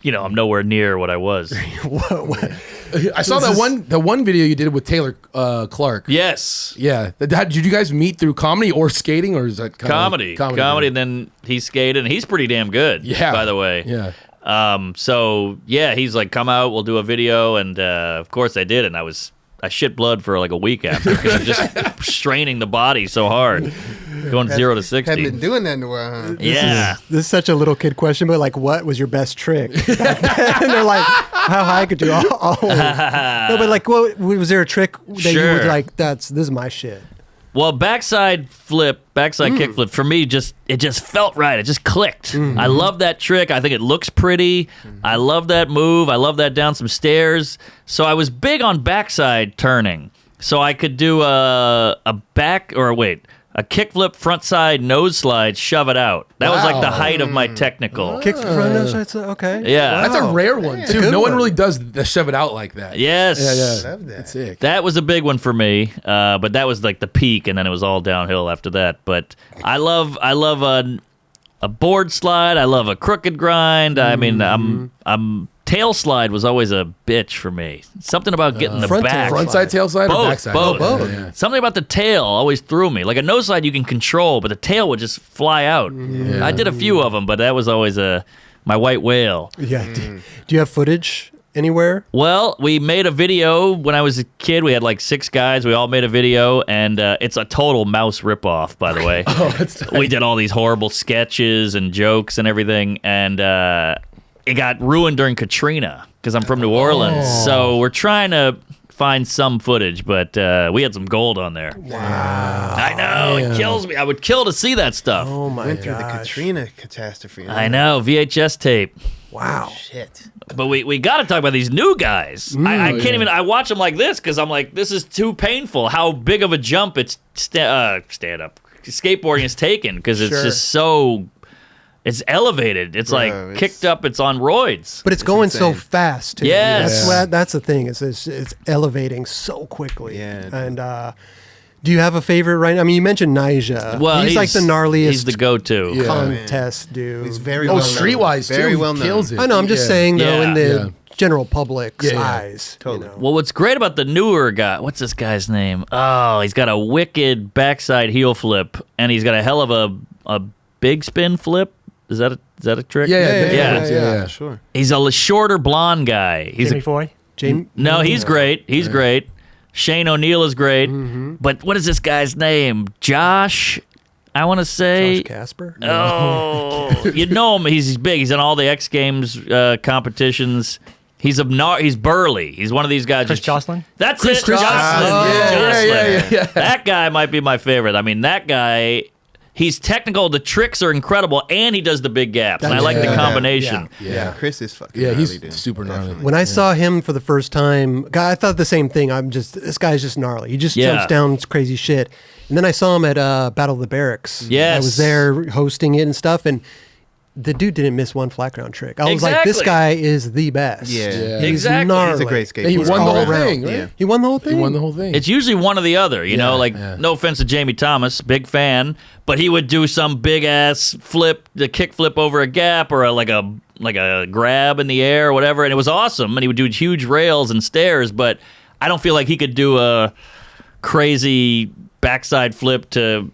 I'm nowhere near what I was. I saw the one video you did with Taylor Clark. Yes. Yeah. Did you guys meet through comedy or skating, or is that comedy? Comedy, and then he skated, and he's pretty damn good. Yeah. By the way. Yeah. He's like, come out, we'll do a video, and of course I did, and I shit blood for like a week after because I'm just straining the body so hard, going 0 to 60. Haven't been doing that in a while, huh? This is such a little kid question, but like, what was your best trick? And they're like, how high could you? No, but like, what was there a trick that you were like, this is my shit? Well, backside kickflip for me it just felt right. It just clicked. I love that trick. I think it looks pretty. I love that move. I love that down some stairs. So I was big on backside turning. So I could do a kickflip frontside nose slide, shove it out. That was like the height of my technical. Kick front nose slide, okay. Yeah. That's a rare one, too. No one really does the shove it out like that. Yes. Yeah. Love that. That's sick. That was a big one for me, but that was like the peak, and then it was all downhill after that. But I love a board slide. I love a crooked grind. I mean, I'm tail slide was always a bitch for me. Something about getting the back. Frontside tail slide or backside? Both. Yeah. Something about the tail always threw me. Like a nose slide you can control, but the tail would just fly out. Yeah. I did a few of them, but that was always my white whale. Yeah. Do you have footage anywhere? Well, we made a video when I was a kid. We had like 6 guys. We all made a video, and it's a total mouse ripoff, by the way. That's nice. We did all these horrible sketches and jokes and everything, and it got ruined during Katrina because I'm from New Orleans. So we're trying to find some footage, but we had some gold on there. Wow. I know. It kills me. I would kill to see that stuff. Oh my Went through the gosh. Katrina catastrophe. I know. VHS tape. Wow. Shit. But we got to talk about these new guys. I can't even. I watch them like this because I'm like, this is too painful. How big of a jump it's stand up skateboarding is taken because it's just so. It's elevated. It's like kicked up. It's on roids. But it's going so fast too. Yes. That's the thing. It's elevating so quickly. Yeah. And do you have a favorite right now? I mean, you mentioned Nyjah. Well, he's like the gnarliest. He's the go-to. Contest dude. He's very well known. Streetwise too. Very He well known. kills it. I know. I'm just saying though, in the Yeah. general public's Yeah. eyes. Totally. You know. Well, what's great about the newer guy? What's this guy's name? Oh, he's got a wicked backside heel flip, and he's got a hell of a big spin flip. Is that a trick? Yeah. Sure. He's a shorter blonde guy. He's Jamie Foy. No, he's great. He's great. Shane O'Neill is great. But what is this guy's name? Josh, I want to say. Josh Casper? Oh, you know him. He's big. He's in all the X Games competitions. He's burly. He's one of these guys. Chris Jocelyn? That's Chris it. Jocelyn. Yeah. That guy might be my favorite. I mean, that guy. He's technical. The tricks are incredible, and he does the big gaps. And I like the combination. Yeah. Chris is fucking Yeah, gnarly, he's dude. super gnarly. Definitely. When I saw him for the first time, God, I thought the same thing. This guy's just gnarly. He just jumps down crazy shit. And then I saw him at Battle of the Barracks. Yes. I was there hosting it and stuff, and the dude didn't miss one flat ground trick. I was like, this guy is the best. Yeah. He's Exactly. gnarly. He's a great skateboarder. He won the all whole around. thing, right? Yeah. He won the whole thing? He won the whole thing. It's usually one or the other, you know. Like, no offense to Jamie Thomas, big fan, but he would do some big ass flip, the kick flip over a gap, or like a grab in the air or whatever, and it was awesome. And he would do huge rails and stairs, but I don't feel like he could do a crazy backside flip to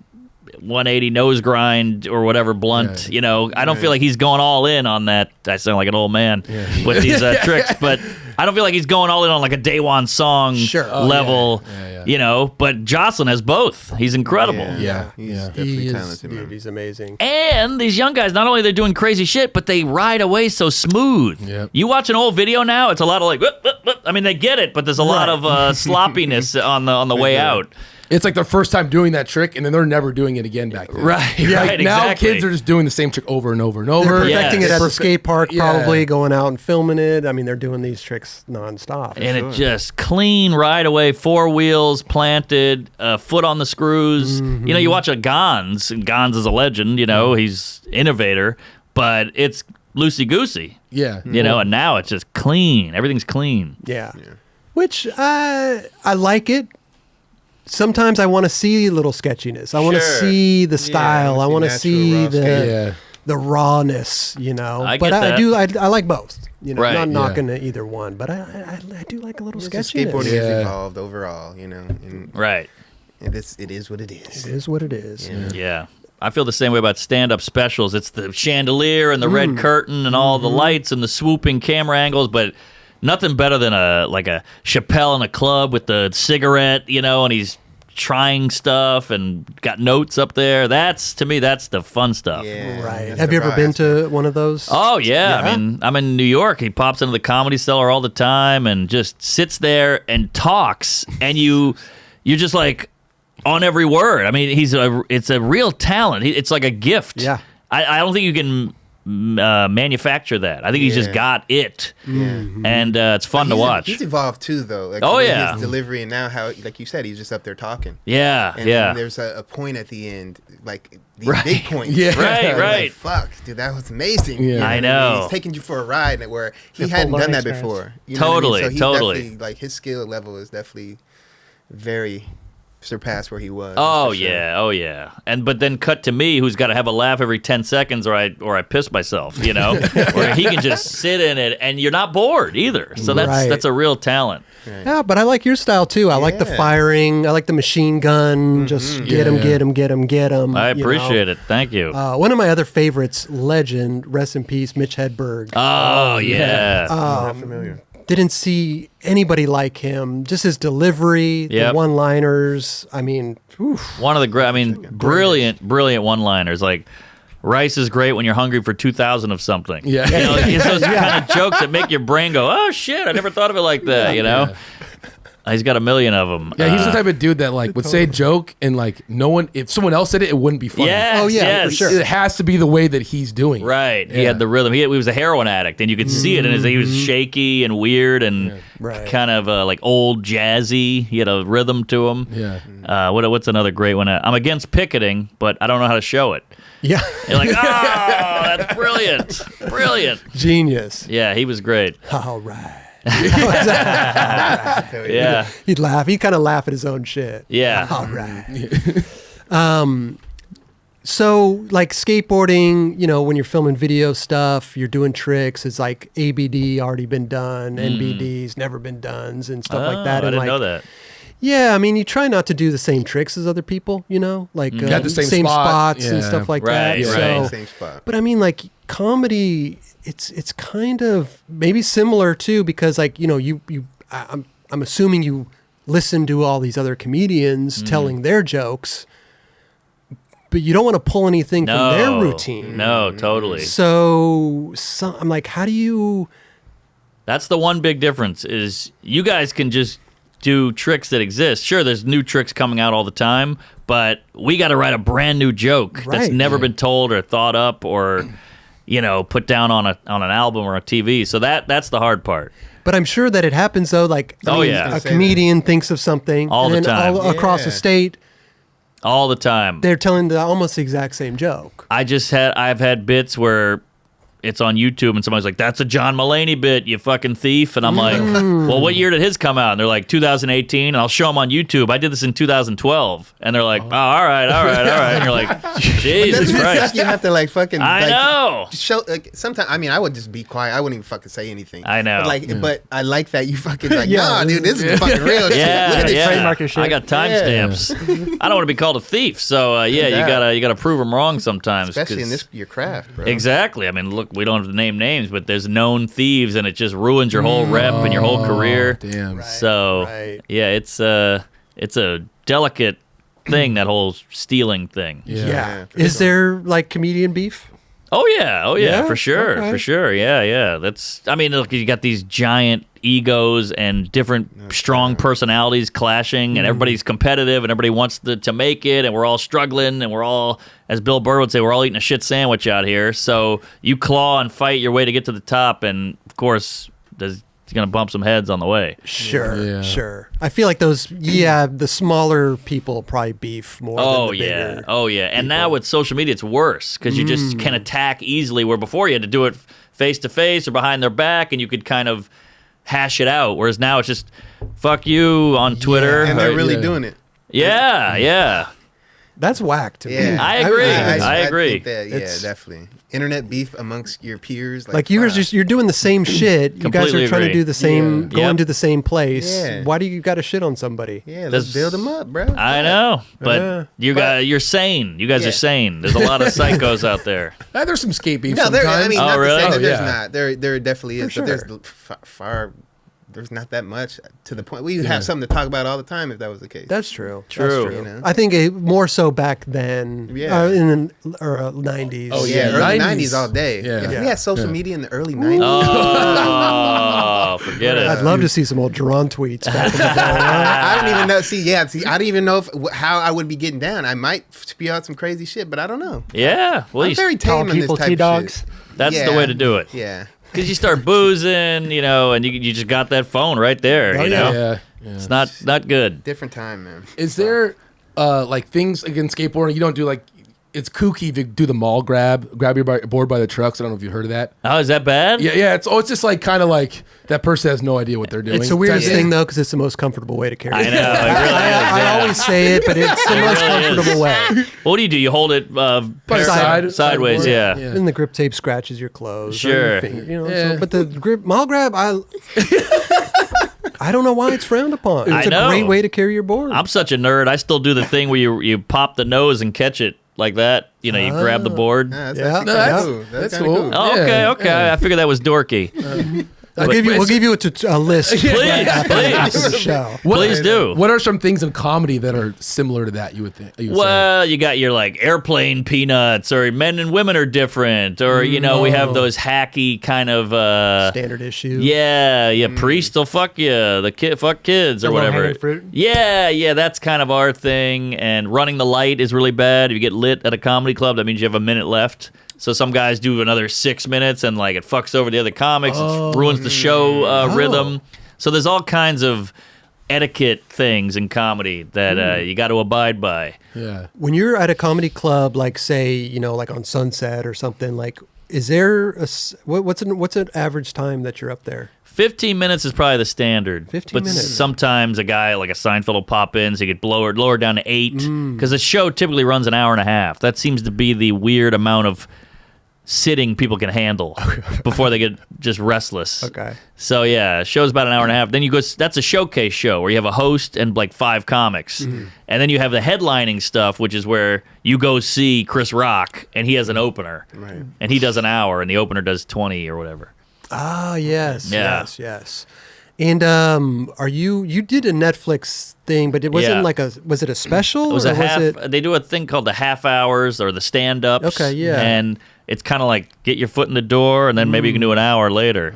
180 nose grind or whatever blunt. You know, I don't feel like he's going all in on that. I sound like an old man with these tricks, but I don't feel like he's going all in on like a Day One song level. You know, but Jocelyn has both. He's incredible. He's definitely talented, man. He's amazing. And these young guys, not only they're doing crazy shit, but they ride away so smooth. You watch an old video now, it's a lot of like, whoop, whoop, whoop. I mean, they get it, but there's a lot of sloppiness on the way out. It's like their first time doing that trick, and then they're never doing it again back then. Right, Now exactly. kids are just doing the same trick over and over and over. They're perfecting it at the skate park, probably going out and filming it. I mean, they're doing these tricks nonstop. And it just clean right away, 4 wheels planted, foot on the screws. You know, you watch a Gons, and Gons is a legend, you know, he's innovator, but it's loosey-goosey. Yeah. You know, and now it's just clean. Everything's clean. Yeah. Which I like it. Sometimes I want to see a little sketchiness. I want to see the style. I want to see the rawness, you know. I like both. You know, not knocking either one, but I do like a little sketchiness. Skateboarding has evolved overall, you know. And it is what it is. It is what it is. Yeah. I feel the same way about stand-up specials. It's the chandelier and the red curtain and all the lights and the swooping camera angles, but nothing better than a Chappelle in a club with the cigarette, you know, and he's trying stuff and got notes up there. To me, that's the fun stuff. Yeah, right. Have you ever been to one of those? Oh, yeah. I mean, I'm in New York. He pops into the Comedy Cellar all the time and just sits there and talks, and you're just like on every word. I mean, it's a real talent. It's like a gift. Yeah. I don't think you can manufacture that. I think he's just got it, and it's fun to watch. He's evolved too, though. Like, his delivery, and now how, like you said, he's just up there talking. And there's a point at the end, like these big points. Right. Like, fuck, dude, that was amazing. I know. He's taking you for a ride where he hadn't done that before. You know totally, what I mean? So definitely, like, his skill level is definitely very surpass where he was. Oh yeah. But then cut to me, who's got to have a laugh every 10 seconds, or I piss myself. You know, where he can just sit in it, and you're not bored either. So that's a real talent. Right. Yeah, but I like your style too. I like the firing. I like the machine gun. Just get him. I appreciate it. Thank you. One of my other favorites, legend, rest in peace, Mitch Hedberg. Oh yeah. Not familiar. Didn't see anybody like him. Just his delivery, the one-liners. I mean, one of the great. I mean, brilliant one-liners. Like, rice is great when you're hungry for 2,000 of something. Yeah, you know, it's those kind of jokes that make your brain go, "Oh shit, I never thought of it like that." You know. He's got a million of them. Yeah, he's the type of dude that like would say a joke and like no one, if someone else said it, it wouldn't be funny. For sure. It has to be the way that he's doing. Right. He had the rhythm. He was a heroin addict, and you could see it. And he was shaky and weird and kind of like old jazzy. He had a rhythm to him. Yeah. What's another great one? I'm against picketing, but I don't know how to show it. Yeah. You're like, oh, that's brilliant. Genius. Yeah, he was great. All right. Yeah. He'd laugh. He'd kind of laugh at his own shit. Yeah. All right. So like skateboarding, you know, when you're filming video stuff, you're doing tricks. It's like ABD already been done, NBD's never been done, and stuff like that. I and didn't know that. Yeah, I mean, you try not to do the same tricks as other people, you know, like the same spots and stuff like that. So, same spot. but I mean, like comedy, it's kind of maybe similar too, because like, you know, I'm assuming you listen to all these other comedians telling their jokes, but you don't want to pull anything from their routine. No, totally. So I'm like, how do you? That's the one big difference is you guys can just do tricks that exist. Sure, there's new tricks coming out all the time, but we got to write a brand new joke that's never been told or thought up or, you know, put down on an album or a TV. So that's the hard part. But I'm sure that it happens though. Like, a comedian thinks of something all the time, all across the state. All the time. They're telling almost the exact same joke. I've had bits where it's on YouTube, and somebody's like, "That's a John Mulaney bit, you fucking thief," and I'm like, "Well, what year did his come out?" And they're like, 2018. And I'll show them on YouTube. I did this in 2012, and they're like, "Oh, all right," and you're like, "Jesus Christ!" You have to like fucking. I know. Show like sometimes. I mean, I would just be quiet. I wouldn't even fucking say anything. I know. But I like that you fucking like, nah, dude, this is fucking real shit. Yeah, Look at this yeah. Trademark your shit. I got timestamps. I don't want to be called a thief, so you gotta prove them wrong sometimes. Especially in your craft, bro. Exactly. I mean, look, we don't have to name names, but there's known thieves, and it just ruins your whole rep and your whole career. Damn. So yeah, it's a delicate thing, that whole stealing thing. Yeah. Is there like comedian beef? Oh yeah, Yeah? for sure, Okay. for sure. Yeah. I mean, look, you got these giant egos and different strong personalities clashing, and everybody's competitive, and everybody wants to make it, and we're all struggling, and we're all, as Bill Burr would say, we're all eating a shit sandwich out here. So you claw and fight your way to get to the top, and of course, it's gonna bump some heads on the way. Sure. I feel like the smaller people probably beef more than the bigger. And now with social media, it's worse because you just can attack easily, where before you had to do it face to face or behind their back, and you could kind of hash it out. Whereas now it's just fuck you on Twitter. And they're really doing it. Yeah. That's whack to me. Yeah. I agree. I agree. think that, definitely. Internet beef amongst your peers. Like you guys you're doing the same shit. You guys Completely are trying to agree. do the same, going to the same place. Yeah. Why do you got to shit on somebody? Yeah, let's build them up, bro. I know, but you're sane. You guys are sane. There's a lot of psychos out there. There's some skate beef No, sometimes. I mean, not really? to say that there's yeah. not. There definitely is, For but there's sure. there's not that much to the point. We'd have something to talk about all the time if that was the case. That's true. True. That's true. You know? I think more so back then, Yeah. in the 90s. Oh, Yeah, Yeah, early 90s. 90s all day. Yeah. If Yeah. we had social media in the early 90s. Oh, forget it. I'd love to see some old Duran tweets back in the day. I don't even know. I don't even know how I would be getting down. I might spew out some crazy shit, but I don't know. Yeah, well, I'm very Call tame in this people type of T-dogs. shit. that's the way to do it. Yeah. Because you start boozing, and you just got that phone right there. You know, Yeah. it's not good. Different time, man. Is there like things against skateboarding? You don't do like, it's kooky to do the mall grab your board by the trucks. I don't know if you heard of that. Oh, is that bad? Yeah. It's just like kind of like that person has no idea what they're doing. It's the weirdest thing, though, because it's the most comfortable way to carry I it. know. It really is. I Yeah. always say it, but it's the most really is. comfortable way. Well, what do? You hold it Side- sideways, sideboard. yeah. Yeah. And the grip tape scratches your clothes. or Sure. your finger, Yeah. so, but the mall grab, I don't know why it's frowned upon. It's I know. a great way to carry your board. I'm such a nerd. I still do the thing where you pop the nose and catch it like that. You grab the board. Yeah, that's Yeah. actually No, kinda cool. that's kinda cool. Oh, okay. Yeah. I figured that was dorky. We'll give you a list. Please, after please. the show. Please do. What are some things in comedy that are similar to that? You would think. You would say? Well, you got your like airplane peanuts, or men and women are different, or we have those hacky kind of Standard issue. Yeah, priest will fuck you, fuck kids or The whatever. low-hanging fruit. Yeah, that's kind of our thing. And running the light is really bad. If you get lit at a comedy club, that means you have a minute left. So some guys do another 6 minutes, and like it fucks over the other comics. It ruins the show rhythm. So there's all kinds of etiquette things in comedy that you got to abide by. Yeah. When you're at a comedy club, like say, like on Sunset or something, like, is there what's an average time that you're up there? 15 minutes is probably the standard. 15 but minutes. sometimes a guy like a Seinfeld will pop in, so you get lower down to 8. Because the show typically runs an hour and a half. That seems to be the weird amount of sitting people can handle before they get just restless. Okay. So yeah, show's about an hour and a half. Then that's a showcase show where you have a host and like 5 comics. And then you have the headlining stuff, which is where you go see Chris Rock and he has an opener. Right. And he does an hour and the opener does 20 or whatever. Ah, yes. Yeah. Yes. And you did a Netflix thing, but it wasn't was it a special? It was or a half. Was it, They do a thing called the half hours or the stand ups. Okay, yeah. And it's kind of like get your foot in the door, and then maybe you can do an hour later.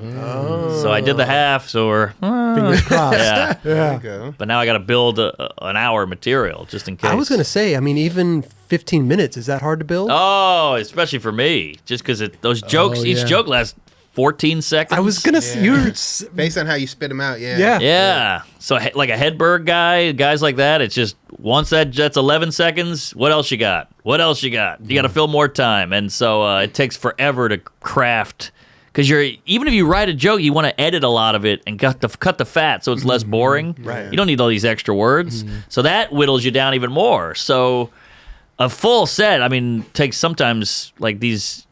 So I did the half, so we're fingers crossed. yeah. There you go. But now I got to build an hour material just in case. I was going to say, even 15 minutes, is that hard to build? Oh, especially for me, just because those jokes, each yeah. joke lasts 14 seconds. I was gonna. You're based on how you spit them out. Yeah. So like a Hedberg guys like that, it's just once that's 11 seconds. What else you got? What else you got? You got to fill more time, and so it takes forever to craft. Because even if you write a joke, you want to edit a lot of it and cut the fat so it's less boring. Right. You don't need all these extra words, so that whittles you down even more. So a full set, I mean, takes sometimes like these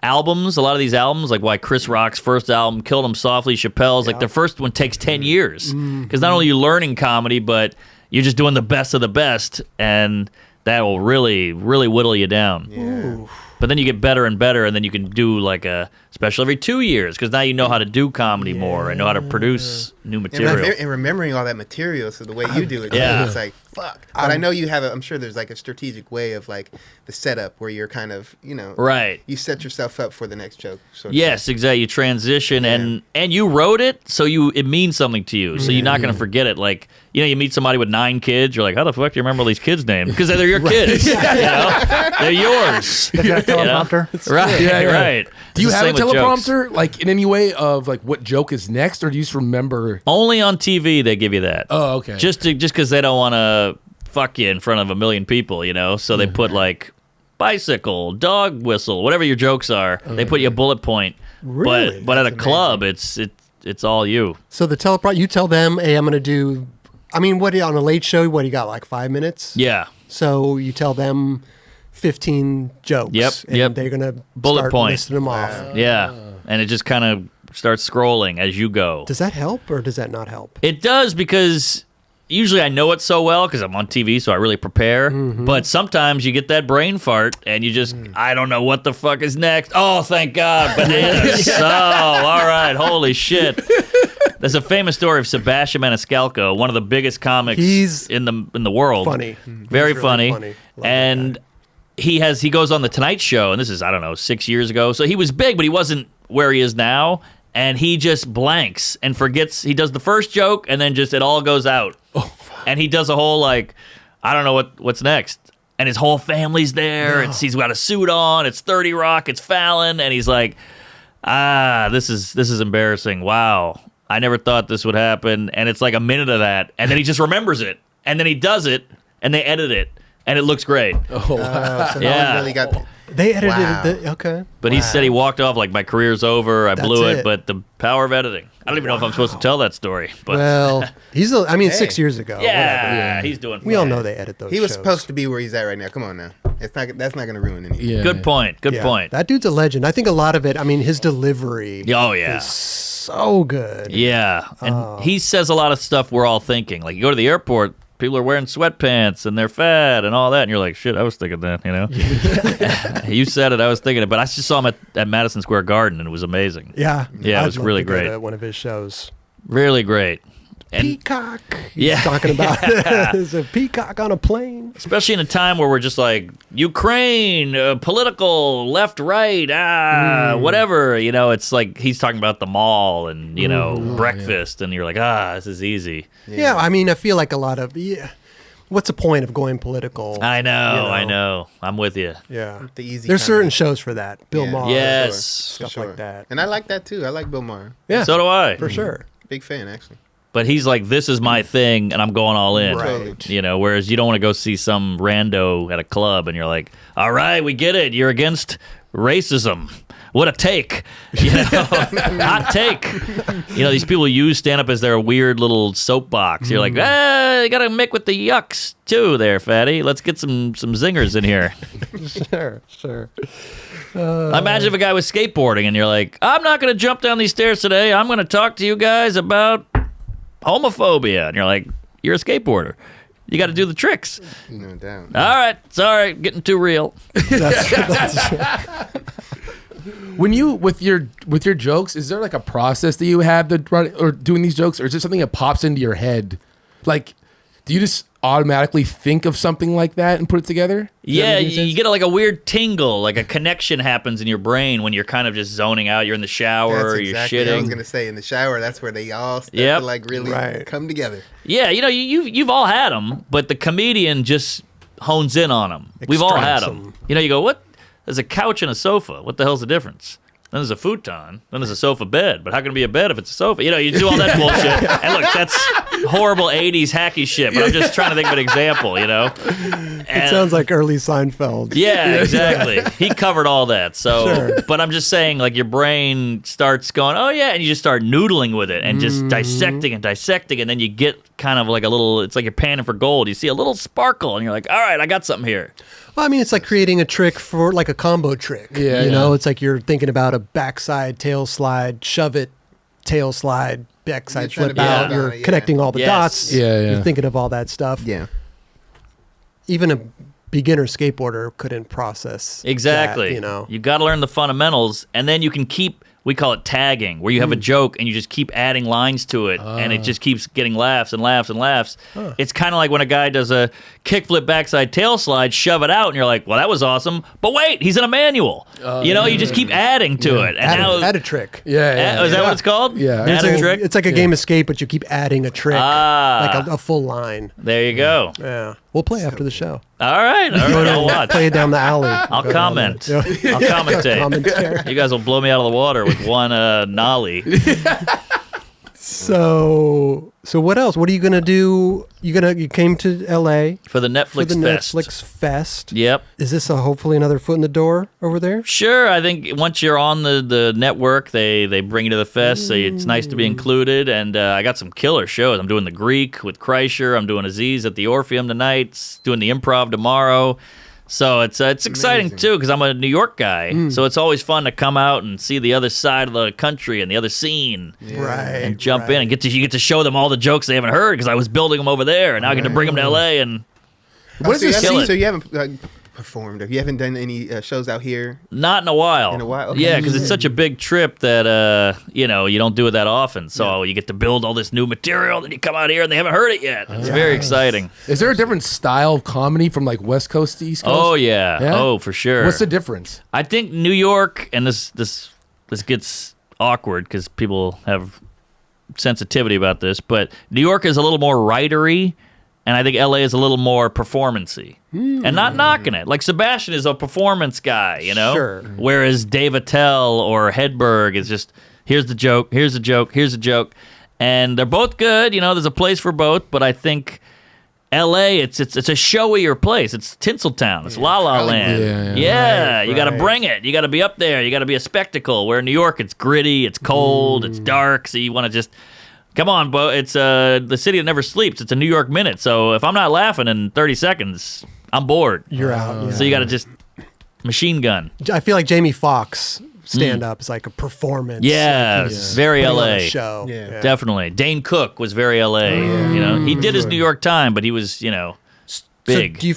albums. A lot of these albums, like why Chris Rock's first album, Killed 'Em Softly, Chappelle's, like the first one takes 10 years. Because not only are you learning comedy, but you're just doing the best of the best, and that will really, really whittle you down. Yeah. But then you get better and better, and then you can do like a special every 2 years because now you know how to do comedy more and know how to produce new material. And remembering all that material, so the way you do it, it's like, fuck. But I know you have I'm sure there's like a strategic way of like the setup where you're kind of, right. You set yourself up for the next joke. Yes, exactly. You transition, and you wrote it, so it means something to you. So you're not going to forget it. Like, you meet somebody with 9 kids, you're like, how the fuck do you remember all these kids' names? Because they're your kids. They're yours. They got a teleprompter. Right, right. Do you have a teleprompter, like in any way of like what joke is next, or do you just remember? Only on TV they give you that. Oh, okay. Just because they don't want to fuck you in front of a million people, So they put like bicycle, dog whistle, whatever your jokes are. They put you a bullet point. Really? But at a club, it's all you. So the teleprompter, you tell them, hey, I'm gonna do. I mean, what on a late show? What do you got? Like 5 minutes? Yeah. So you tell them 15 jokes. Yep. They're gonna Bullet start point. listing them off. Yeah. And it just kind of starts scrolling as you go. Does that help or does that not help? It does because usually I know it so well because I'm on TV, so I really prepare. But sometimes you get that brain fart and you just, I don't know what the fuck is next. Oh, thank God, bananas. Oh, all right, holy shit. There's a famous story of Sebastian Maniscalco, one of the biggest comics in the world. Funny. Very He's funny. Really funny. Love And he goes on the Tonight Show, and this is, I don't know, 6 years ago. So he was big, but he wasn't where he is now. And he just blanks and forgets. He does the first joke, and then just it all goes out. And he does a whole like, I don't know what's next. And his whole family's there. He's got a suit on. It's 30 Rock. It's Fallon, and he's like, this is embarrassing. Wow, I never thought this would happen. And it's like a minute of that, and then he just remembers it, and then he does it, and they edit it, and it looks great. So no one really got. They edited it. Okay. But he said he walked off like my career's over. I blew it. it. But the power of editing. I don't even know if I'm supposed to tell that story. But Well, 6 years ago. yeah, he's doing fine. We all know they edit those He was shows. supposed to be where he's at right now. Come on now. That's not going to ruin anything. Yeah. Good point. Good Yeah. point. That dude's a legend. I think a lot of it, his delivery Oh, yeah. is so good. Yeah. And he says a lot of stuff we're all thinking. Like, you go to the airport, people are wearing sweatpants and they're fat and all that. And you're like, shit, I was thinking that, You said it, I was thinking it. But I just saw him at Madison Square Garden, and it was amazing. Yeah. Yeah, it was I'd love really to go great. to one of his shows. Really great. And Peacock. Yeah. He's talking about there's a peacock on a plane. especially in a time where we're just like, Ukraine, political, left, right, whatever. It's like he's talking about the mall and, breakfast. And you're like, this is easy. Yeah, I feel like a lot of what's the point of going political? I know. I'm with you. Yeah. The easy There's kind certain of- shows for that. Bill Yeah. Maher. Yes. Stuff For like that. And I like that too. I like Bill Maher. Yeah. So do I. For sure. Big fan, actually. But he's like, this is my thing, and I'm going all in. Right. Whereas you don't want to go see some rando at a club, and you're like, all right, we get it. You're against racism. What a take. Hot take. These people use stand-up as their weird little soapbox. You're like, you got to mick with the yucks, too, there, fatty. Let's get some zingers in here. Sure. Imagine if a guy was skateboarding, and you're like, I'm not going to jump down these stairs today. I'm going to talk to you guys about homophobia. And you're like, you're a skateboarder. You got to do the tricks. No doubt. All right. Sorry, getting too real. When you with your jokes, is there like a process that you have to run or doing these jokes, or is there something that pops into your head? Like, do you just automatically think of something like that and put it together? Yeah, you get like a weird tingle, like a connection happens in your brain when you're kind of just zoning out. You're in the shower, That's exactly you're what I was shitting. gonna say. In the shower, that's where they all start Yep. to like really come together. Yeah, you've all had them, but the comedian just hones in on them. We've all had Extracts them. 'em. You go, what? There's a couch and a sofa. What the hell's the difference? Then there's a futon. Then there's a sofa bed. But how can it be a bed if it's a sofa? You know, you do all that bullshit. And look, that's horrible 80s hacky shit. But I'm just trying to think of an example, you know? It sounds like early Seinfeld. Yeah, exactly. He covered all that. So, Sure. But I'm just saying, like, your brain starts going, oh, yeah. And you just start noodling with it and just dissecting and dissecting. And then you get kind of like a little, it's like you're panning for gold. You see a little sparkle and you're like, all right, I got something here. Well, I mean, it's like creating a trick for like a combo trick. Yeah, you know, it's like you're thinking about a backside tail slide, shove it, tail slide, backside You're trying flip to out. build You're on it, connecting all the Yes. dots. Yeah, yeah. You're thinking of all that stuff. Yeah. Even a beginner skateboarder couldn't process Exactly. that, you know. You got to learn the fundamentals, and then you can keep. We call it tagging, where you have a joke and you just keep adding lines to it, and it just keeps getting laughs and laughs and laughs. It's kind of like when a guy does a kickflip backside tail slide, shove it out, and you're like, "Well, that was awesome," but wait, he's in a manual. You know, you just keep adding to it, and Add a trick. Yeah. is that what it's called? Yeah. Add a trick. It's like a game of skate, but you keep adding a trick, like a full line. There you go. Yeah, we'll play after the show. All right, I'll watch. Play it down the alley. I'll comment. Yeah. I'll commentate. Commentary. You guys will blow me out of the water with one nollie. So what else? What are you gonna do? You came to L.A. For the Netflix for the Fest. Netflix Fest. Yep. Is this hopefully another foot in the door over there? Sure, I think once you're on the network, they bring you to the fest, so it's nice to be included. And I got some killer shows. I'm doing the Greek with Kreischer. I'm doing Aziz at the Orpheum tonight. Doing the Improv tomorrow. So it's exciting too because I'm a New York guy. So it's always fun to come out and see the other side of the country and the other scene. Right. And jump in and you get to show them all the jokes they haven't heard because I was building them over there, and now I get to bring them to LA and. What is this scene? So you haven't performed, or you haven't done any shows out here? Not in a while. In a while? Okay. Yeah, because it's such a big trip that, you don't do it that often. So you get to build all this new material, then you come out here and they haven't heard it yet. It's very exciting. Is there a different style of comedy from like West Coast to East Coast? Oh, yeah. Yeah? Oh, for sure. What's the difference? I think New York, and this gets awkward because people have sensitivity about this, but New York is a little more writery, and I think LA is a little more performance-y. And not knocking it. Like Sebastian is a performance guy, you know? Sure. Whereas Dave Attell or Hedberg is just, here's the joke, here's the joke, here's the joke. And they're both good, there's a place for both, but I think LA, it's a showier place. It's Tinseltown. It's La La Land. Yeah. You got to bring it. You got to be up there. You got to be a spectacle. Where in New York, it's gritty, it's cold, it's dark, so you want to just... Come on, Bo. It's the city that never sleeps. It's a New York minute. So if I'm not laughing in 30 seconds, I'm bored. You're out. Yeah. So you got to just machine gun. I feel like Jamie Foxx stand-up is like a performance. Yeah, Like he's very putting on LA. a show. Yeah. Definitely. Dane Cook was very LA. He did his New York time, but he was, big. So do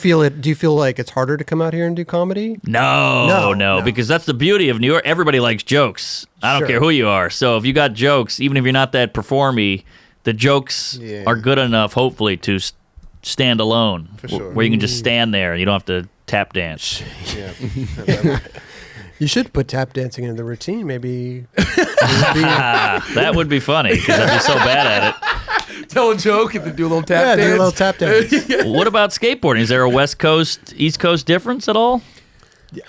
you feel like it's harder to come out here and do comedy? No, because that's the beauty of New York. Everybody likes jokes. I don't Sure. care who you are. So if you got jokes, even if you're not that performy, the jokes are good enough, hopefully, to stand alone. For sure. Where you can just stand there. You don't have to tap dance. Yeah. You should put tap dancing in the routine. Maybe. That would be funny because I'd be so bad at it. Tell a joke and then do a little tap Yeah, dance. do a little tap dance. What about skateboarding? Is there a West Coast, East Coast difference at all?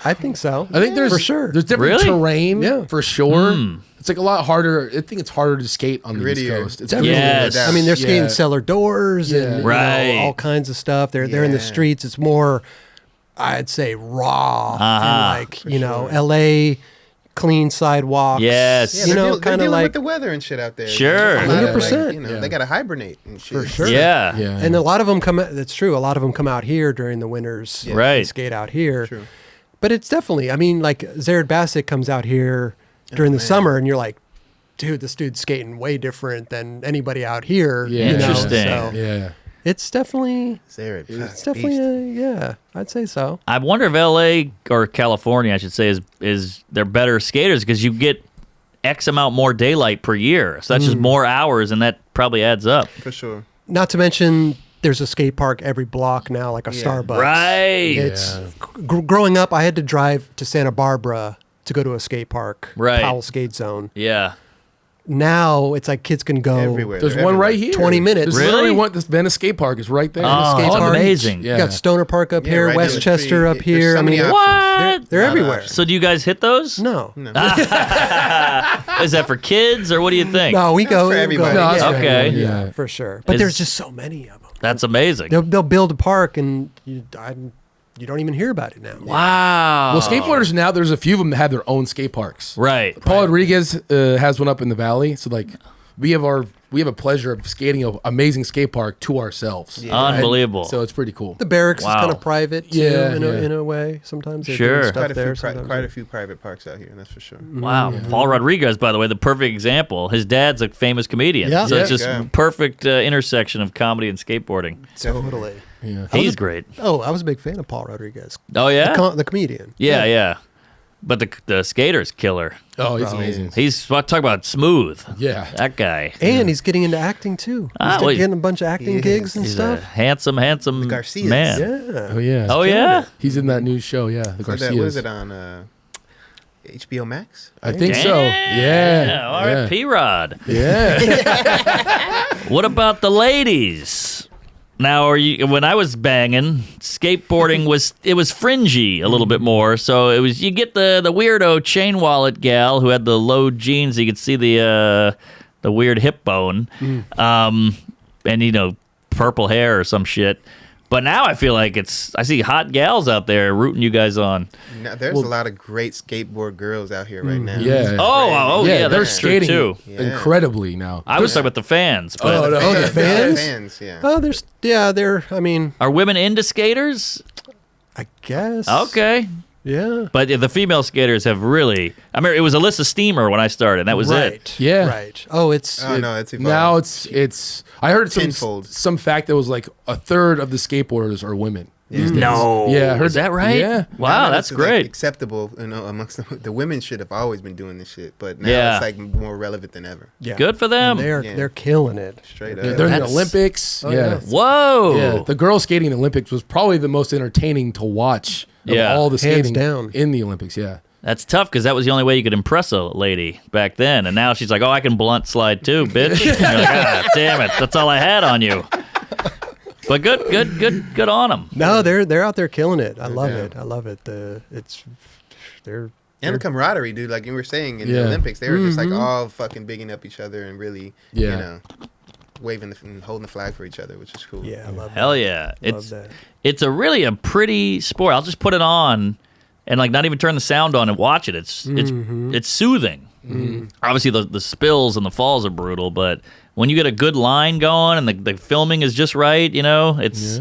I think so. I think there's for sure. There's different Really? terrain, Yeah. for sure. It's like a lot harder. I think it's harder to skate on the East Grittier. Coast. It's Definitely. Yes. no doubt. I mean, they're skating Yeah. cellar doors and Right. all kinds of stuff. They're in the Yeah. streets. It's more, I'd say, raw. And like LA, clean sidewalks. Yes. Yeah, You they're know, they're kind of dealing like. with the weather and shit out there. Sure. There's a lot of, 100%. Like, they got to hibernate and shit. For sure. Yeah. Yeah. And a lot of them come. That's true. A lot of them come out here during the winters. Yeah. Right. And skate out here. True. But it's definitely. I mean, like Zared Bassett comes out here during the summer, and you're like, dude, this dude's skating way different than anybody out here. Yeah. you know? Interesting. So Yeah. it's definitely. It's Yeah, I'd say so. I wonder if LA or California, I should say, is they're better skaters because you get X amount more daylight per year. So that's just more hours, and that probably adds up. for sure. Not to mention, there's a skate park every block now, like a Starbucks. Right. It's growing up. I had to drive to Santa Barbara to go to a skate park. Right. Powell Skate Zone. Yeah. now it's like kids can go everywhere. There's one right here. 20 minutes. There's literally one. This Venice skate park is right there. Oh, skate park. amazing. You got Stoner Park up here, right down the Westchester street. up here. There's so many options. What? They're everywhere. So do you guys hit those? No. Is that for kids or what do you think? No, we go for everybody. go- No, that's yeah, for Okay. everyone, yeah, yeah. for sure. But Is- there's just so many of them. That's amazing. They'll build a park and you don't even hear about it now. Wow. Well, skateboarders now, there's a few of them that have their own skate parks. Right. Paul Rodriguez has one up in the valley. So like, we have a pleasure of skating an amazing skate park to ourselves. Yeah. Unbelievable. So it's pretty cool. The barracks Wow. is kind of private too, Yeah, in, yeah. in a way. Sometimes they Sure. do stuff Quite there. a few private parks out here, that's for sure. Wow. Paul Rodriguez, by the way, the perfect example. His dad's a famous comedian. Yeah. So it's Yeah. just Yeah. perfect intersection of comedy and skateboarding. Totally. Yeah. He's great. Oh, I was a big fan of Paul Rodriguez, Oh, yeah? the comedian. Yeah. But the skater's killer. Oh, he's amazing. He's talk about smooth. Yeah. That guy. And he's getting into acting too. Ah, He's well, getting a bunch of acting he gigs and He's a stuff. handsome Garcias. man. Yeah. Oh yeah. Oh, yeah? He's in that new show. Yeah, the What Garcias. is it on HBO Max? I think so. Yeah. All right, P-Rod. Yeah. What about the ladies? Now, when I was banging, skateboarding was fringy a little bit more. So you get the weirdo chain wallet gal who had the low jeans. So you could see the weird hip bone, and purple hair or some shit. But now I feel like I see hot gals out there rooting you guys on. Now, there's a lot of great skateboard girls out here right now. Yeah. Oh, yeah, they're that's true skating too. Yeah. incredibly now. I was talking about the fans, but Oh, no. Oh, the fans? Fans, yeah. Oh, they're. I mean, are women into skaters? I guess. Okay. Yeah. But the female skaters have really. I mean, it was Alyssa Steamer when I started. That was right. it. Yeah. Right. Oh, it's. Oh, no, it's evolved. Now it's. I heard Tenfold. some fact that was like a third of the skateboarders are women. these days. No. Yeah, I heard Is that right? Yeah. Wow, Now that's it's, like, great. acceptable, amongst the women should have always been doing this shit, but now Yeah. it's like more relevant than ever. Yeah. Good for them. They're killing it. Straight Yeah, up. they're in the That's- Olympics. Oh, yeah. yeah. Whoa. Yeah, the girls skating in the Olympics was probably the most entertaining to watch of Yeah. all the Hands skating down. in the Olympics. Yeah. That's tough because that was the only way you could impress a lady back then. And now she's like, oh, I can blunt slide too, bitch. And you're like, ah, damn it. That's all I had on you. But good on them. No, they're out there killing it. I love down. it. I love it. They're And the camaraderie, dude. Like you were saying in Yeah. the Olympics, they were just like all fucking bigging up each other and really, Yeah. waving and holding the flag for each other, which is cool. yeah, I love Hell that. yeah. Love that. It's a really a pretty sport. I'll just put it on and like not even turn the sound on and watch it. It's soothing. Obviously the spills and the falls are brutal, but when you get a good line going and the filming is just right, it's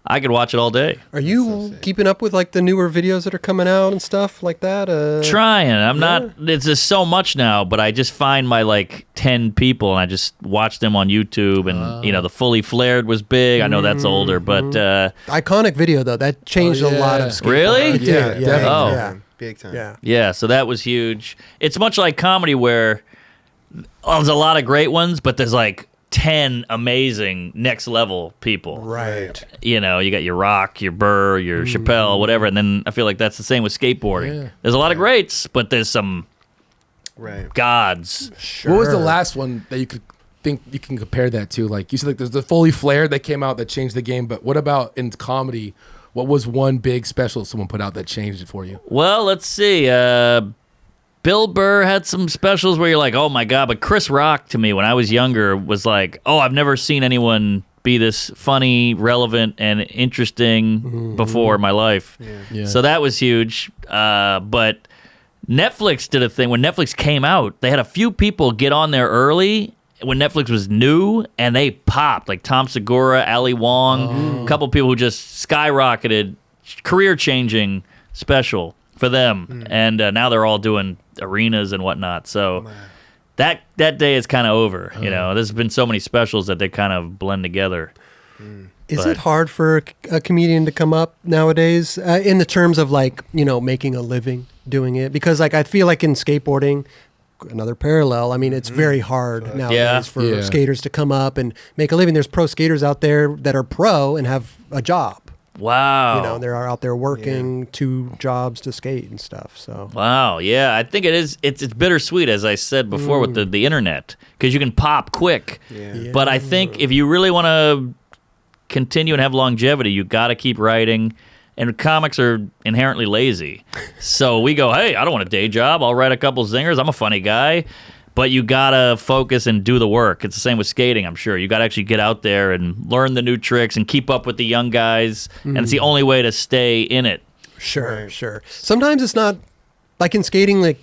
I could watch it all day. Are you keeping up with like the newer videos that are coming out and stuff like that? Trying. I'm not. It's just so much now, but I just find my like 10 people and I just watch them on YouTube. And the fully flared was big. I know that's older, but Iconic video though that changed Oh, a lot yeah. of skateboarding. Really? It did, Yeah, yeah, definitely. Oh. yeah, Big time. yeah. yeah. So that was huge. It's much like comedy where there's a lot of great ones, but there's like 10 amazing next level people. Right. You got your Rock, your Burr, your Chappelle, whatever, and then I feel like that's the same with skateboarding. Yeah. There's a lot of greats, but there's some Right. gods. Sure. What was the last one that you could think you can compare that to? Like you said, like there's the Fully Flared that came out that changed the game, but what about in comedy? What was one big special someone put out that changed it for you? Well, let's see. Bill Burr had some specials where you're like, oh my God. But Chris Rock, to me, when I was younger, was like, oh, I've never seen anyone be this funny, relevant, and interesting before in my life. Yeah. So that was huge. But Netflix did a thing. When Netflix came out, they had a few people get on there early when Netflix was new, and they popped. Like Tom Segura, Ali Wong, a couple people who just skyrocketed, career-changing special for them. And now they're all doing arenas and whatnot. So that day is kind of over. There's been so many specials that they kind of blend together. Is But- it hard for a comedian to come up nowadays in the terms of like, making a living doing it? Because like I feel like in skateboarding, another parallel, I mean, it's very hard nowadays for Yeah. skaters to come up and make a living. There's pro skaters out there that are pro and have a job. Wow. You know, they're out there working 2 jobs to skate and stuff. So wow, yeah, I think it is. It's bittersweet, as I said before, with the internet, because you can pop quick. Yeah. But I think if you really want to continue and have longevity, you got to keep writing. And comics are inherently lazy, so we go, hey, I don't want a day job. I'll write a couple zingers. I'm a funny guy. But you gotta focus and do the work. It's the same with skating, I'm sure. You gotta actually get out there and learn the new tricks and keep up with the young guys. And it's the only way to stay in it. Sure. Sometimes it's not like in skating. Like